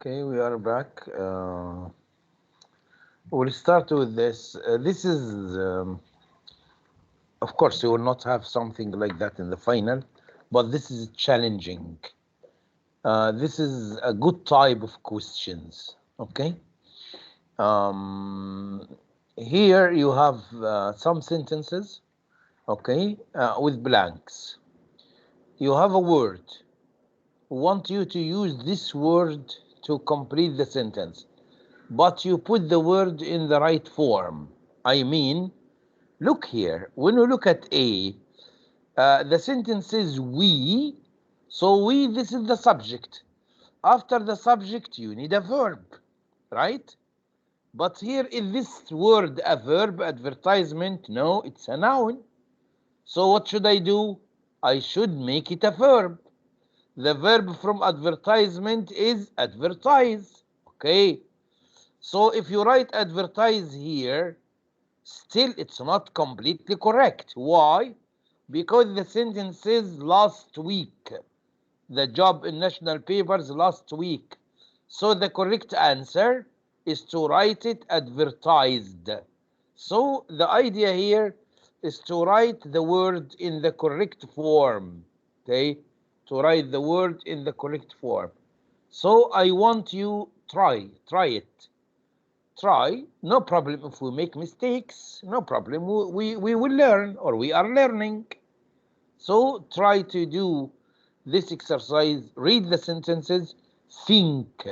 Okay, we are back. We'll start with this. This is, of course, you will not have something like that in the final, but this is challenging. This is a good type of questions. Okay. Here you have some sentences. Okay, with blanks. You have a word. Want you to use this word to complete the sentence, but you put the word in the right form. I mean, look here. When you look at A, the sentence is we. So we, this is the subject. After the subject, you need a verb, right? But here is this word a verb, advertisement? No, it's a noun. So what should I do? I should make it a verb. The verb from advertisement is advertise. Okay. So if you write advertise here, still it's not completely correct. Why? Because the sentence says last week. The job in national papers last week. So the correct answer is to write it advertised. So the idea here is to write the word in the correct form. Okay? To write the word in the correct form. So I want you try it. Try, no problem if we make mistakes, no problem. We will learn, or we are learning. So try to do this exercise, read the sentences, think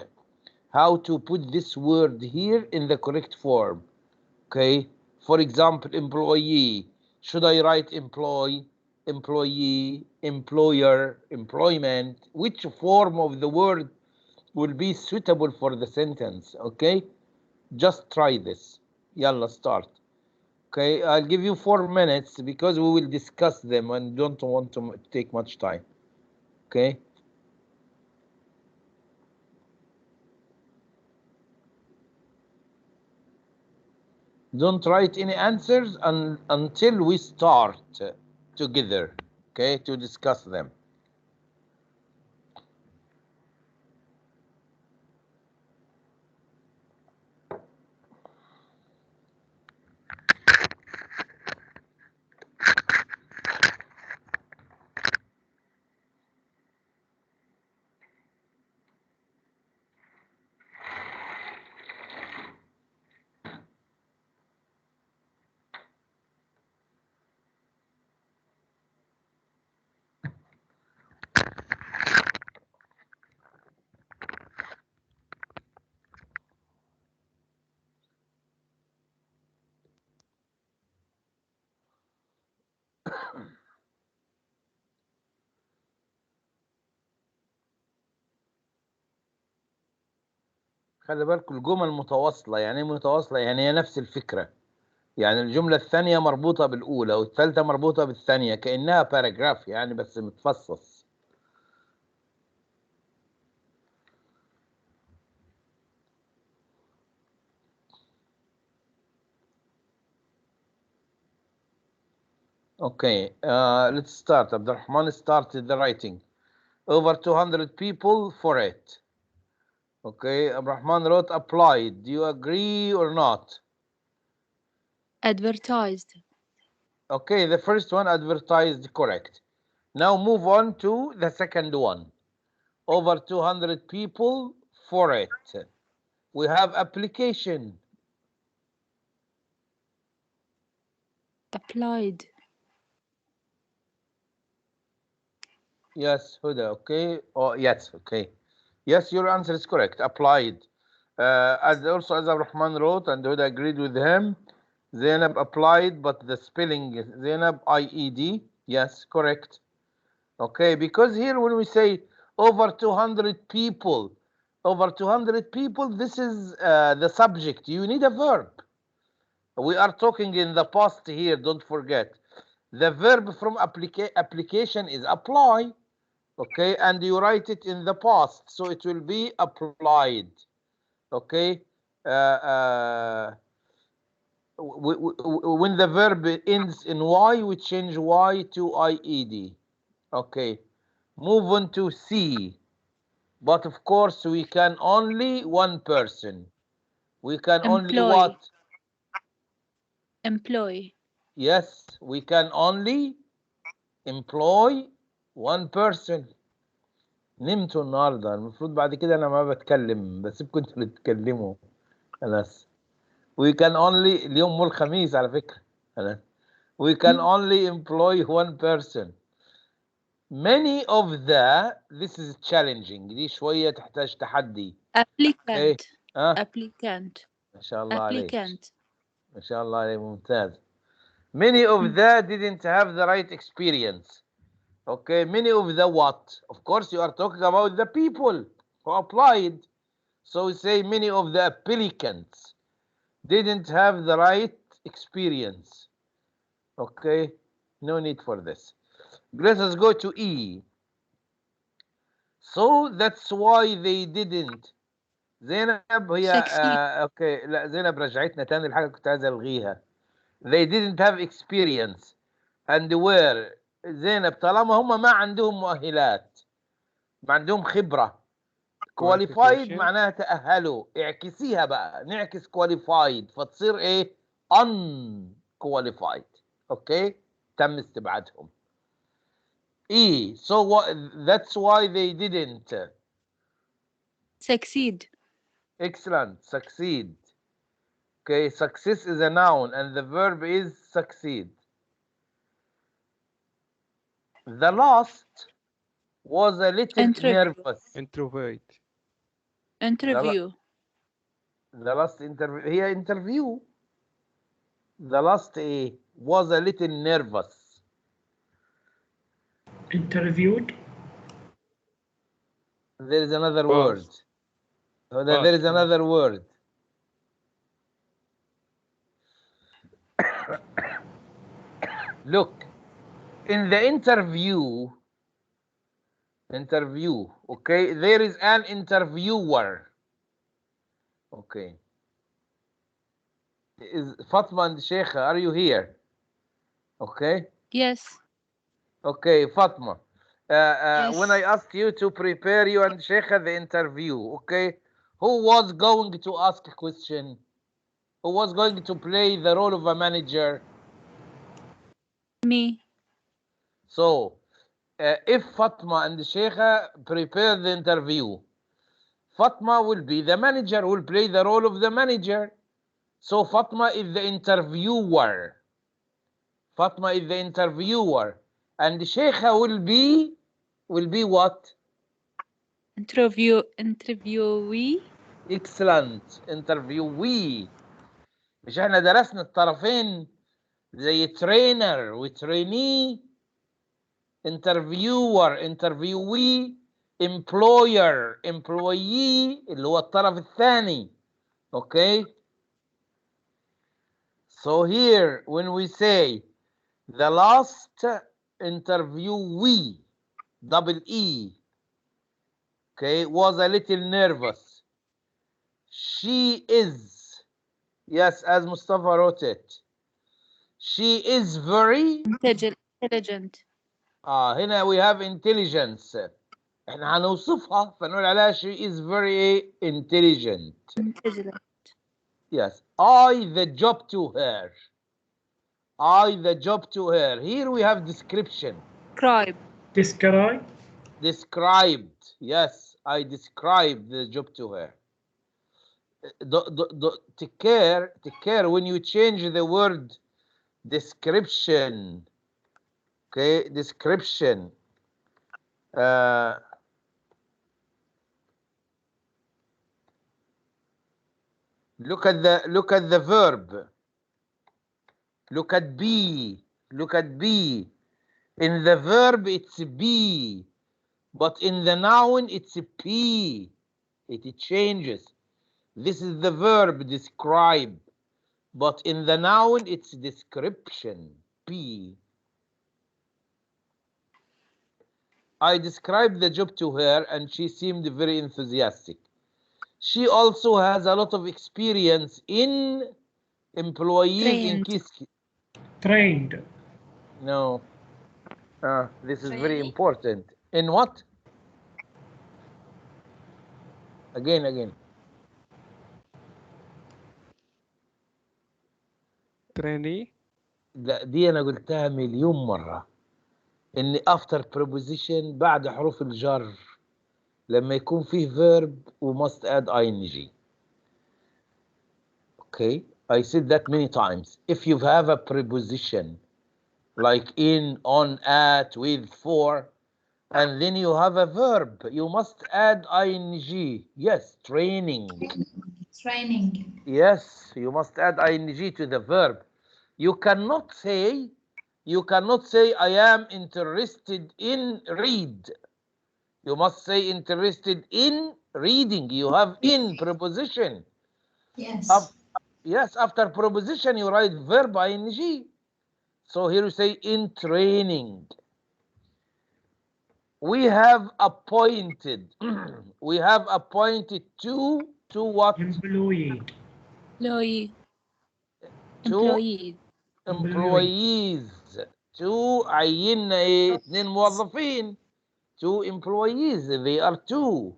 how to put this word here in the correct form. Okay, for example, employee. Should I write employee, employee, employer, employment? Which form of the word will be suitable for the sentence? Okay, just try this. Yalla, start. Okay, I'll give you 4 minutes because we will discuss them and don't want to take much time. Okay. Don't write any answers until we start together, okay, to discuss them. خلي بالكم الجمل متواصلة. يعني ايه متواصلة؟ يعني هي نفس الفكرة. يعني الجملة الثانية مربوطة بالأولى والثالثة مربوطة بالثانية كأنها باراجراف يعني بس متفصص. Okay, let's start. Abdurrahman started the writing. Over 200 people for it. Okay, Abdurrahman wrote applied. Do you agree or not? Advertised. Okay, the first one advertised, correct. Now move on to the second one. Over 200 people for it. We have application. Applied. Yes, Huda, okay. Oh, yes, okay. Yes, your answer is correct. Applied. As Rahman wrote, and Huda agreed with him, Zainab applied, but the spelling is Zainab, I-E-D. Yes, correct. Okay, because here when we say over 200 people, this is the subject. You need a verb. We are talking in the past here, don't forget. The verb from application is apply. Okay, and you write it in the past, so it will be applied. Okay, when the verb ends in Y, we change Y to IED. Okay, move on to C. But of course, we can only one person. We can only Employ. what? Employ. Yes, we can only employ one person. نمتوا النهارده، المفروض بعد كده انا ما بتكلم، بسيبكم انتوا اللي تتكلموا. خلاص. We can only اليوم مو الخميس على فكرة. خلاص. We can only employ one person. Many of this is challenging. دي شوية تحتاج تحدي. Applicant. Applicant. Applicant. ما شاء الله عليك. Applicant. ما شاء الله عليك، ممتاز. Many of didn't have the right experience. Okay, many of the what? Of course, you are talking about the people who applied. So we say many of the applicants didn't have the right experience. Okay, no need for this. Let us go to E. So that's why they didn't. زينب هي اوكي، لا زينب رجعتنا تاني الحاجة كنت عايز الغيها. They didn't have experience and were. زينب طالما هم ما عندهم مؤهلات، ما عندهم خبرة. qualified معناها تأهلوا. اعكسيها بقى، نعكس qualified فتصير ايه؟ unqualified. اوكي، تم استبعادهم. E. So what? That's why they didn't succeed. Excellent. Succeed. Okay, success is a noun and the verb is succeed. The last was a little nervous. Introvert. Interview. The last interview. هي interview. The last was a little nervous. Interviewed. There is another word. There is another word. Look, in the interview, okay, there is an interviewer. Okay. Is Fatma and Sheikha, are you here? Okay. Yes. Okay, Fatma. Yes. When I asked you to prepare you and Sheikha the interview, okay, who was going to ask a question? Who was going to play the role of a manager? Me. So, if Fatma and Sheikha prepare the interview, Fatma will be the manager, will play the role of the manager. So Fatma is the interviewer. Fatma is the interviewer. And Sheikha will be what? Interviewee. Excellent. Interviewee. مش احنا درسنا الطرفين زي trainer و trainee. Interviewer, interviewee, employer, employee اللي هو الطرف الثاني. Okay? So here, when we say the last interviewee, double E, okay, was a little nervous. She is, yes, as Mustafa wrote it, she is very intelligent. هنا we have intelligence. احنا هنوصفها فنقول عليها she is very intelligent. Yes. I the job to her. I the job to her. Here we have description. Describe. Described. Yes, I described the job to her. Take care when you change the word description. Okay, description. Look at the verb. Look at be. Look at be. In the verb it's be, but in the noun it's p. It changes. This is the verb describe, but in the noun it's description. P. I described the job to her and she seemed very enthusiastic. She also has a lot of experience in employees in Kiski. Trained. No. This is very important. In what? Again. trainee دي أنا قلتها مليون مرة، إن after preposition بعد حروف الجر لما يكون فيه verb we must add ing. Okay, I said that many times. If you have a preposition like in, on, at, with, for, and then you have a verb, you must add ing. Yes, training. Training. Yes, you must add ing to the verb. You cannot say I am interested in read. You must say interested in reading. You have in preposition. Yes. Yes, after preposition you write verb ing. So here you say in training. We have appointed. We have appointed to what? Employee. Employee. To Employee. employees. To عيننا ايه؟ 2 موظفين. Two employees. They are two.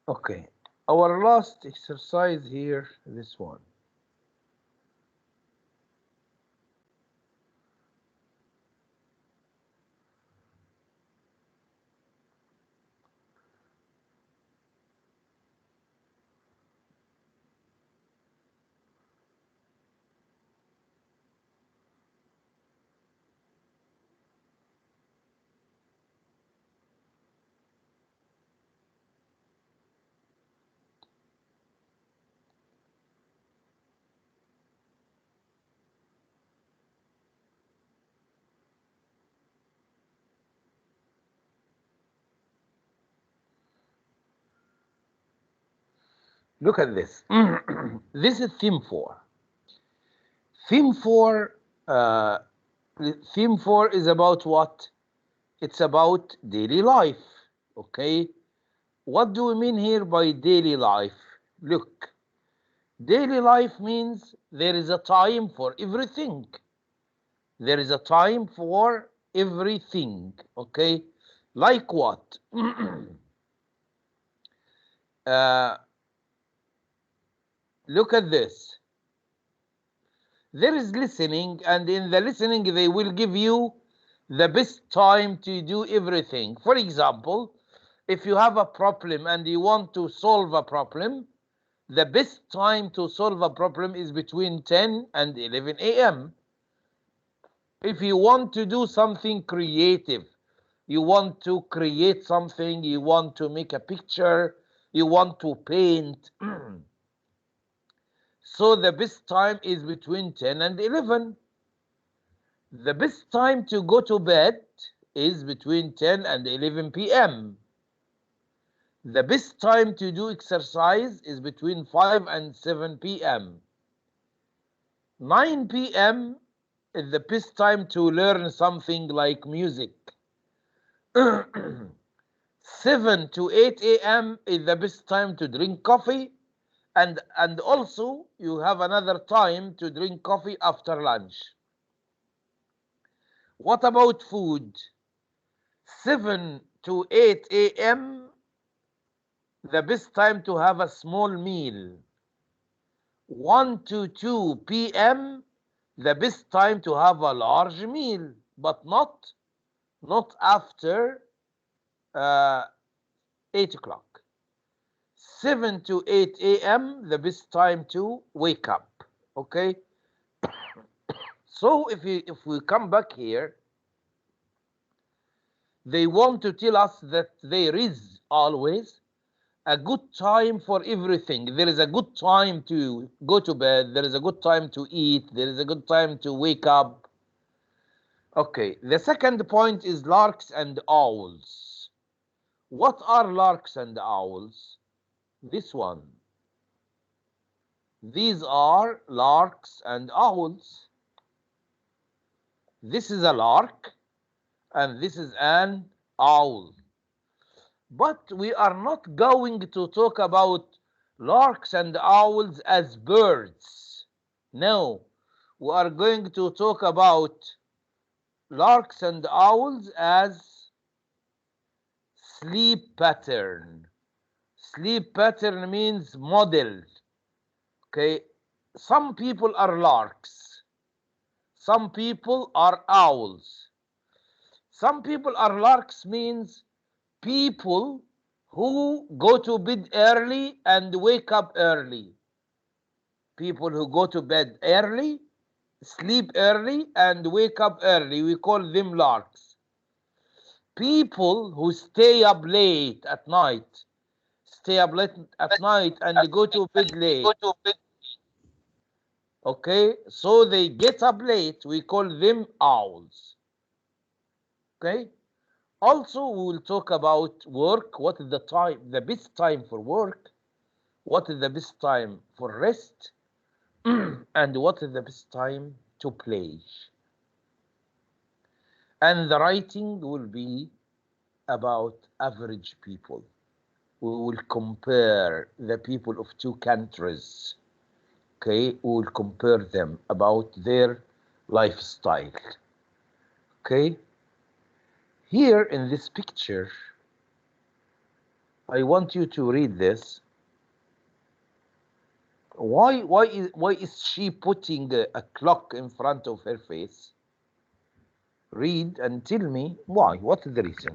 Okay. Our last exercise here, this one. Look at this. This is theme 4. Theme 4 is about what? It's about daily life. Okay. What do we mean here by daily life? Look, daily life means there is a time for everything. There is a time for everything. Okay. Like what? Look at this. There is listening, and in the listening they will give you the best time to do everything. For example, if you have a problem and you want to solve a problem, the best time to solve a problem is between 10 and 11 a.m. If you want to do something creative, you want to create something, you want to make a picture, you want to paint, so the best time is between 10 and 11. The best time to go to bed is between 10 and 11 p.m. The best time to do exercise is between 5 and 7 p.m. 9 p.m. is the best time to learn something like music. 7 to 8 a.m. is the best time to drink coffee, and also you have another time to drink coffee after lunch. What about food? 7 to 8 a.m. the best time to have a small meal. 1 to 2 p.m. the best time to have a large meal, but not after 8 o'clock. 7 to 8 a.m. the best time to wake up. Okay. So if we come back here, they want to tell us that there is always a good time for everything. There is a good time to go to bed. There is a good time to eat. There is a good time to wake up. Okay, the second point is larks and owls. What are larks and owls? This one. These are larks and owls. This is a lark and this is an owl. But we are not going to talk about larks and owls as birds. No, we are going to talk about larks and owls as sleep pattern. Sleep pattern means model. Okay, some people are larks, some people are owls. Some people are larks means people who go to bed early and wake up early. People who go to bed early, sleep early, and wake up early, we call them larks. People who stay up late at night, and go to bed late. Okay, so they get up late, we call them owls. Okay, also we will talk about work. What is the best time for work? What is the best time for rest? And what is the best time to play? And the writing will be about average people. We will compare the people of two countries. Okay, we will compare them about their lifestyle. Okay, here in this picture, I want you to read this. Why is she putting a clock in front of her face? Read and tell me why. What is the reason?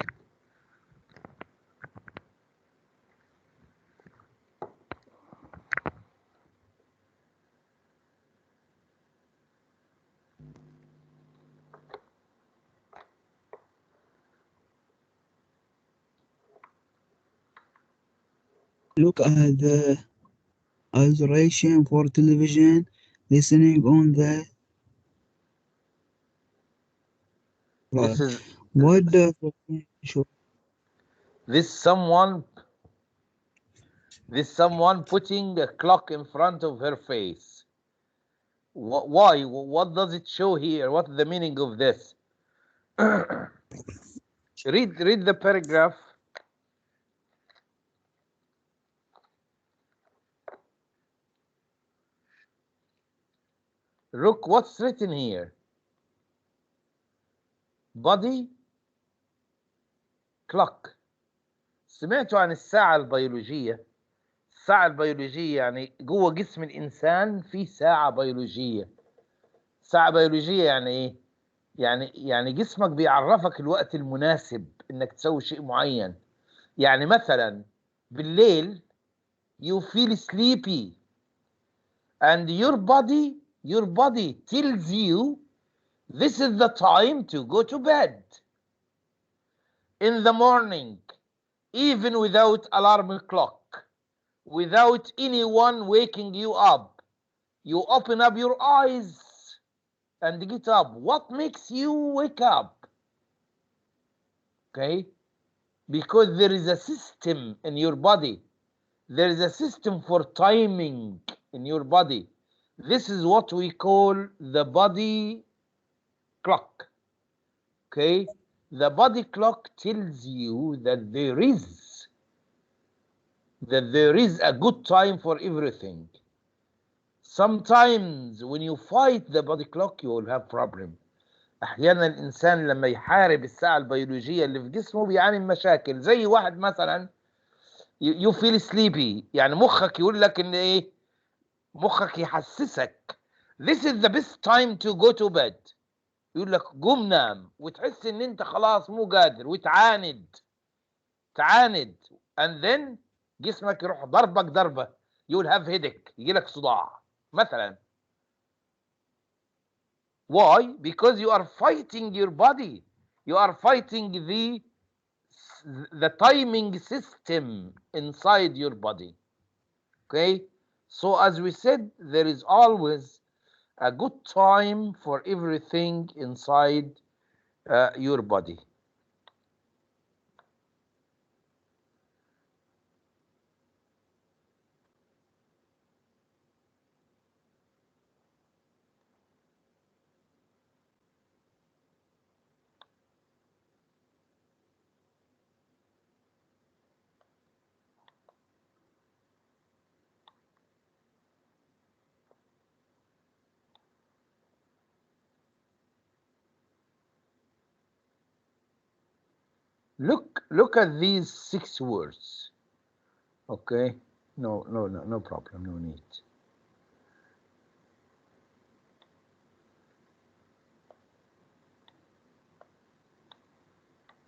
Look at the isolation for television, listening on the This is what does show? this someone putting a clock in front of her face. Why? What does it show here? What is the meaning of this? read the paragraph. Look what's written here. Body clock. سمعتوا عن الساعة البيولوجية؟ الساعة البيولوجية يعني جوه جسم الإنسان في ساعة بيولوجية. ساعة بيولوجية يعني إيه؟ يعني جسمك بيعرفك الوقت المناسب إنك تسوي شيء معين. يعني مثلا بالليل you feel sleepy and your body tells you this is the time to go to bed. In the morning, even without alarm clock, without anyone waking you up, you open up your eyes and get up. What makes you wake up? Okay, because there is a system in your body. There is a system for timing in your body. This is what we call the body clock. Okay, the body clock tells you that there is a good time for everything. Sometimes when you fight the body clock you will have problem. احيانا الانسان لما يحارب الساعه البيولوجيه اللي في جسمه بيعاني من مشاكل. زي واحد مثلا you feel sleepy، يعني مخك يقول لك ان ايه، مخك يحسسك this is the best time to go to bed، يقول لك قوم نام، وتحس ان انت خلاص مو قادر وتعاند and then جسمك يروح ضربك ضربه، you'll have headache، يجي لك صداع مثلا. Why? Because you are fighting your body. You are fighting the timing system inside your body. Okay? So as we said, there is always a good time for everything inside your body. Look at these 6 words. Okay, no problem, no need.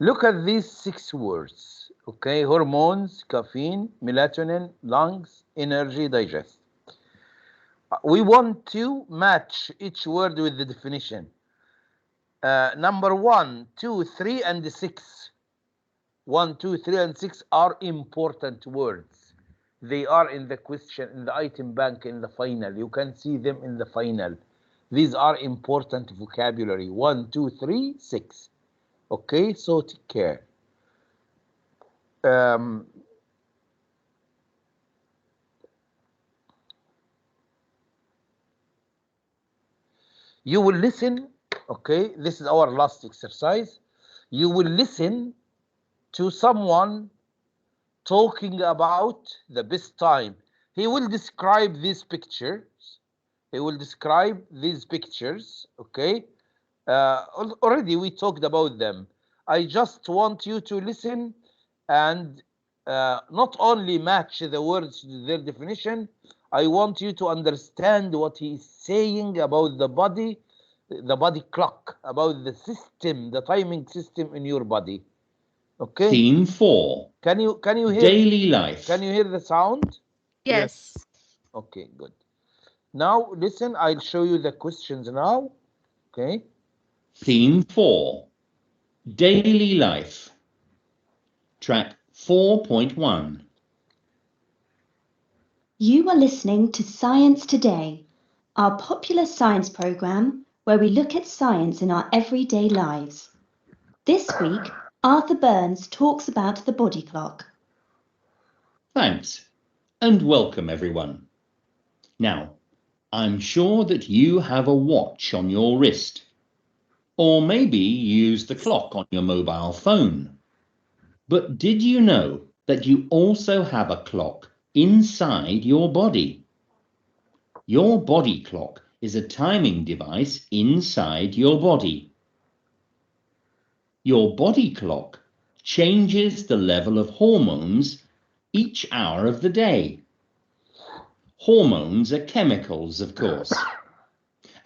Look at these 6 words. Okay, hormones, caffeine, melatonin, lungs, energy, digest. We want to match each word with the definition. Number 1, 2, 3, and 6. 1, 2, 3, and 6 are important words. They are in the question, in the item bank, in the final. You can see them in the final. These are important vocabulary. 1, 2, 3, 6. Okay, so take care. You will listen. Okay, this is our last exercise. You will listen to someone talking about the best time. He will describe these pictures. He will describe these pictures. Okay, already we talked about them. I just want you to listen and not only match the words to their definition. I want you to understand what he is saying about the body clock, about the system, the timing system in your body. Okay. Theme 4. Can you hear Daily life. Can you hear the sound? Yes. Okay, good. Now listen, I'll show you the questions now. Okay. Theme 4. Daily life. Track 4.1. You are listening to Science Today, our popular science program where we look at science in our everyday lives. This week, Arthur Burns talks about the body clock. Thanks, and welcome everyone. Now, I'm sure that you have a watch on your wrist, or maybe you use the clock on your mobile phone. But did you know that you also have a clock inside your body? Your body clock is a timing device inside your body. Your body clock changes the level of hormones each hour of the day. Hormones are chemicals, of course,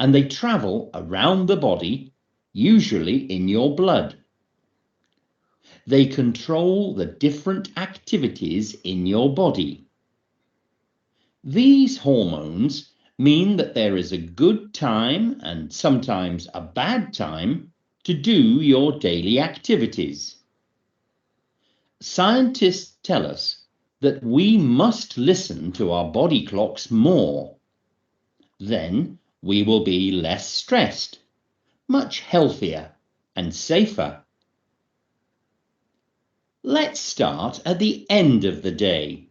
and they travel around the body, usually in your blood. They control the different activities in your body. These hormones mean that there is a good time and sometimes a bad time to do your daily activities. Scientists tell us that we must listen to our body clocks more. Then we will be less stressed, much healthier and safer. Let's start at the end of the day.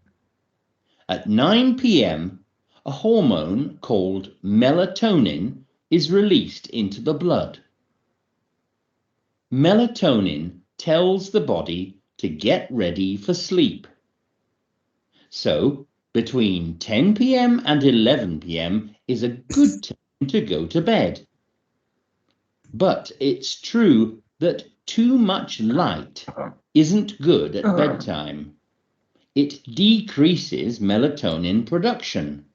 At 9 p.m., a hormone called melatonin is released into the blood. Melatonin tells the body to get ready for sleep. So, between 10 p.m. and 11 p.m. is a good time to go to bed. But it's true that too much light isn't good at bedtime. It decreases melatonin production.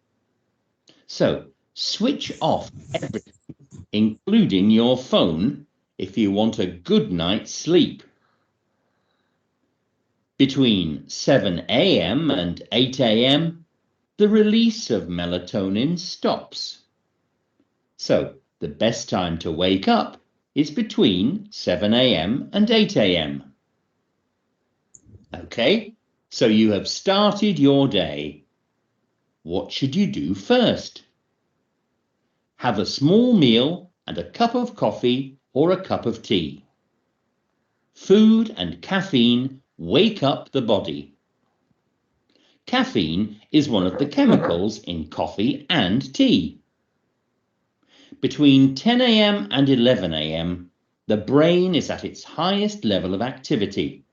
So, switch off everything, including your phone, if you want a good night's sleep. Between 7 a.m. and 8 a.m., the release of melatonin stops. So, the best time to wake up is between 7 a.m. and 8 a.m. Okay, so you have started your day. What should you do first? Have a small meal and a cup of coffee or a cup of tea. Food and caffeine wake up the body. Caffeine is one of the chemicals in coffee and tea. Between 10 a.m. and 11 a.m., the brain is at its highest level of activity.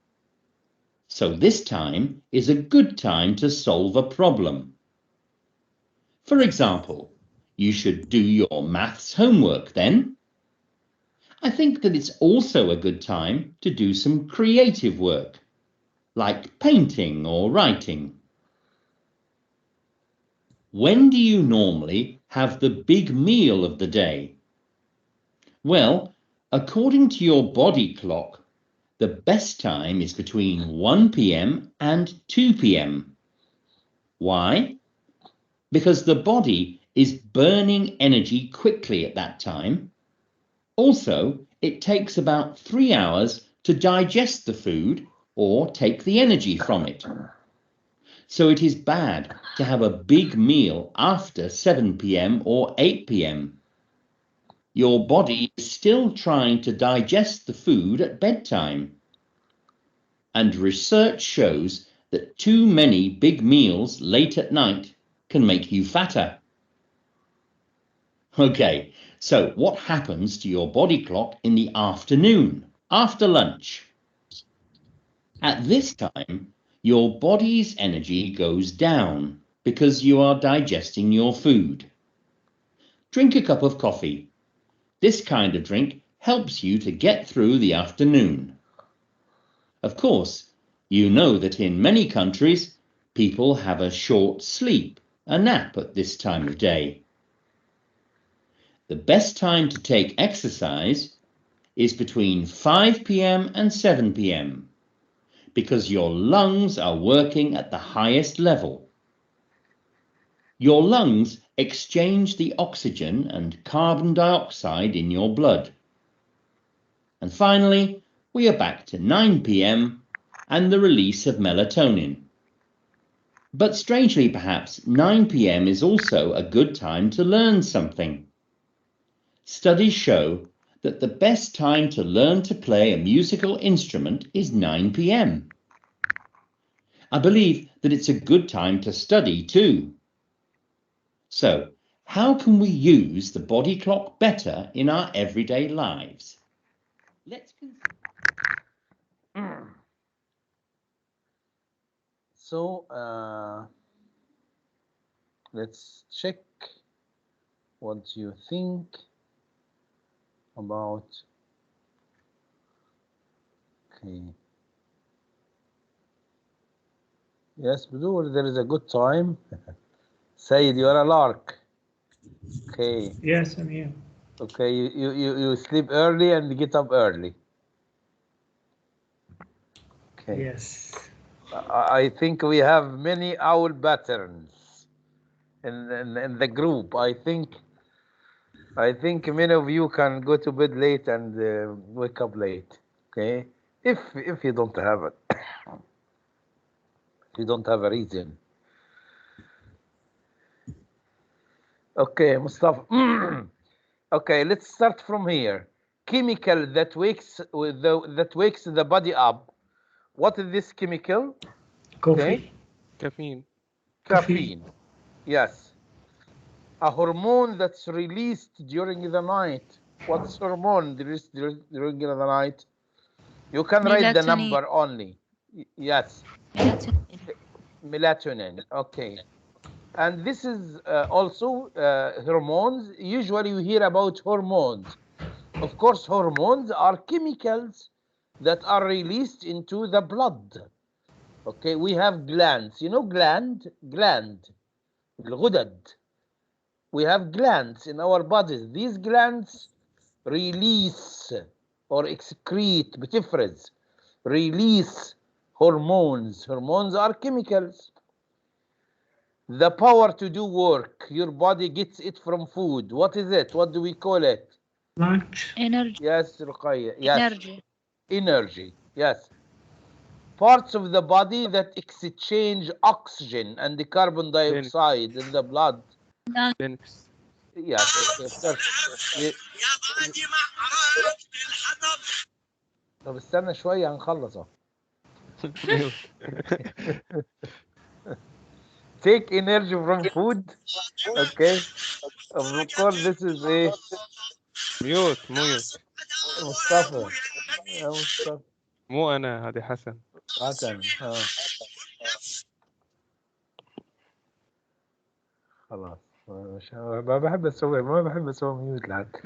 So this time is a good time to solve a problem. For example, you should do your maths homework then. I think that it's also a good time to do some creative work, like painting or writing. When do you normally have the big meal of the day? Well, according to your body clock, the best time is between 1 p.m. and 2 p.m. Why? Because the body is burning energy quickly at that time. Also, it takes about 3 hours to digest the food or take the energy from it. So it is bad to have a big meal after 7 p.m. or 8 p.m. Your body is still trying to digest the food at bedtime. And research shows that too many big meals late at night can make you fatter. Okay, so what happens to your body clock in the afternoon, after lunch? At this time, your body's energy goes down because you are digesting your food. Drink a cup of coffee. This kind of drink helps you to get through the afternoon. Of course, you know that in many countries, people have a short sleep, a nap at this time of day. The best time to take exercise is between 5 p.m. and 7 p.m. because your lungs are working at the highest level. Your lungs exchange the oxygen and carbon dioxide in your blood. And finally, we are back to 9 p.m. and the release of melatonin. But strangely perhaps, 9 p.m. is also a good time to learn something. Studies show that the best time to learn to play a musical instrument is 9 p.m. I believe that it's a good time to study too. So, how can we use the body clock better in our everyday lives? Let's consider. So let's check what you think about. Okay. Yes, Budur, there is a good time. Said, you are a lark. Okay. Yes, I'm here. Okay, you sleep early and get up early. Okay. Yes. I think we have many owl patterns in the group. I think many of you can go to bed late and wake up late. Okay, if you don't have it, you don't have a reason. Okay, Mustafa. Okay, let's start from here. Chemical that wakes the body up. What is this chemical? Coffee. Okay. Caffeine. Caffeine. Yes. A hormone that's released during the night. What's hormone released during the night? You can write the number only. Yes. Melatonin. Okay. And this is also hormones. Usually you hear about hormones. Of course, hormones are chemicals that are released into the blood. Okay, we have glands. You know gland? الغدد. We have glands in our bodies. These glands release or excrete, بتفرز, release hormones. Hormones are chemicals. The power to do work, your body gets it from food. What is it? What do we call it? Lunch. Energy. Yes, Ruqayya. Yes. Energy. Energy. Yes. Parts of the body that exchange oxygen and the carbon dioxide in the blood. Lungs. Yes. طب استنى شوية هنخلصه. Take energy from food. Okay. Of course, this is a ميوت. مصطفى. يا مصطفى. مو أنا، هذه حسن. حسن. خلاص. ما بحب اسوي ميوت لحد.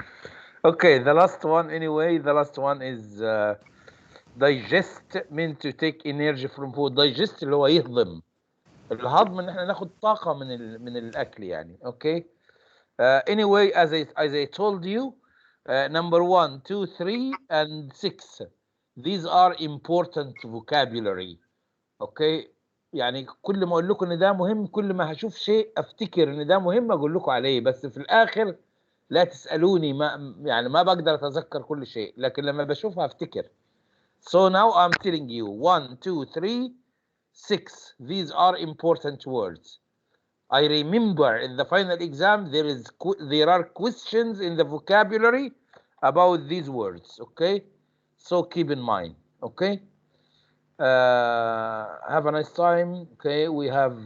Okay, the last one anyway. The last one is digest, meant to take energy from food. Digest اللي هو يهضم. الهضم ان احنا ناخد طاقة من الأكل يعني. Okay. Anyway, as I told you, number 1, 2, 3, and 6. These are important vocabulary. Okay. يعني كل ما اقول لكم ان ده مهم، كل ما هشوف شيء افتكر ان ده مهم اقول لكم عليه، بس في الاخر لا تسالوني، ما بقدر اتذكر كل شيء، لكن لما بشوفها افتكر. So now I'm telling you 1, 2, 3, 6. These are important words. I remember in the final exam there are questions in the vocabulary about these words. Okay, so keep in mind. Okay. Have a nice time. Okay, we have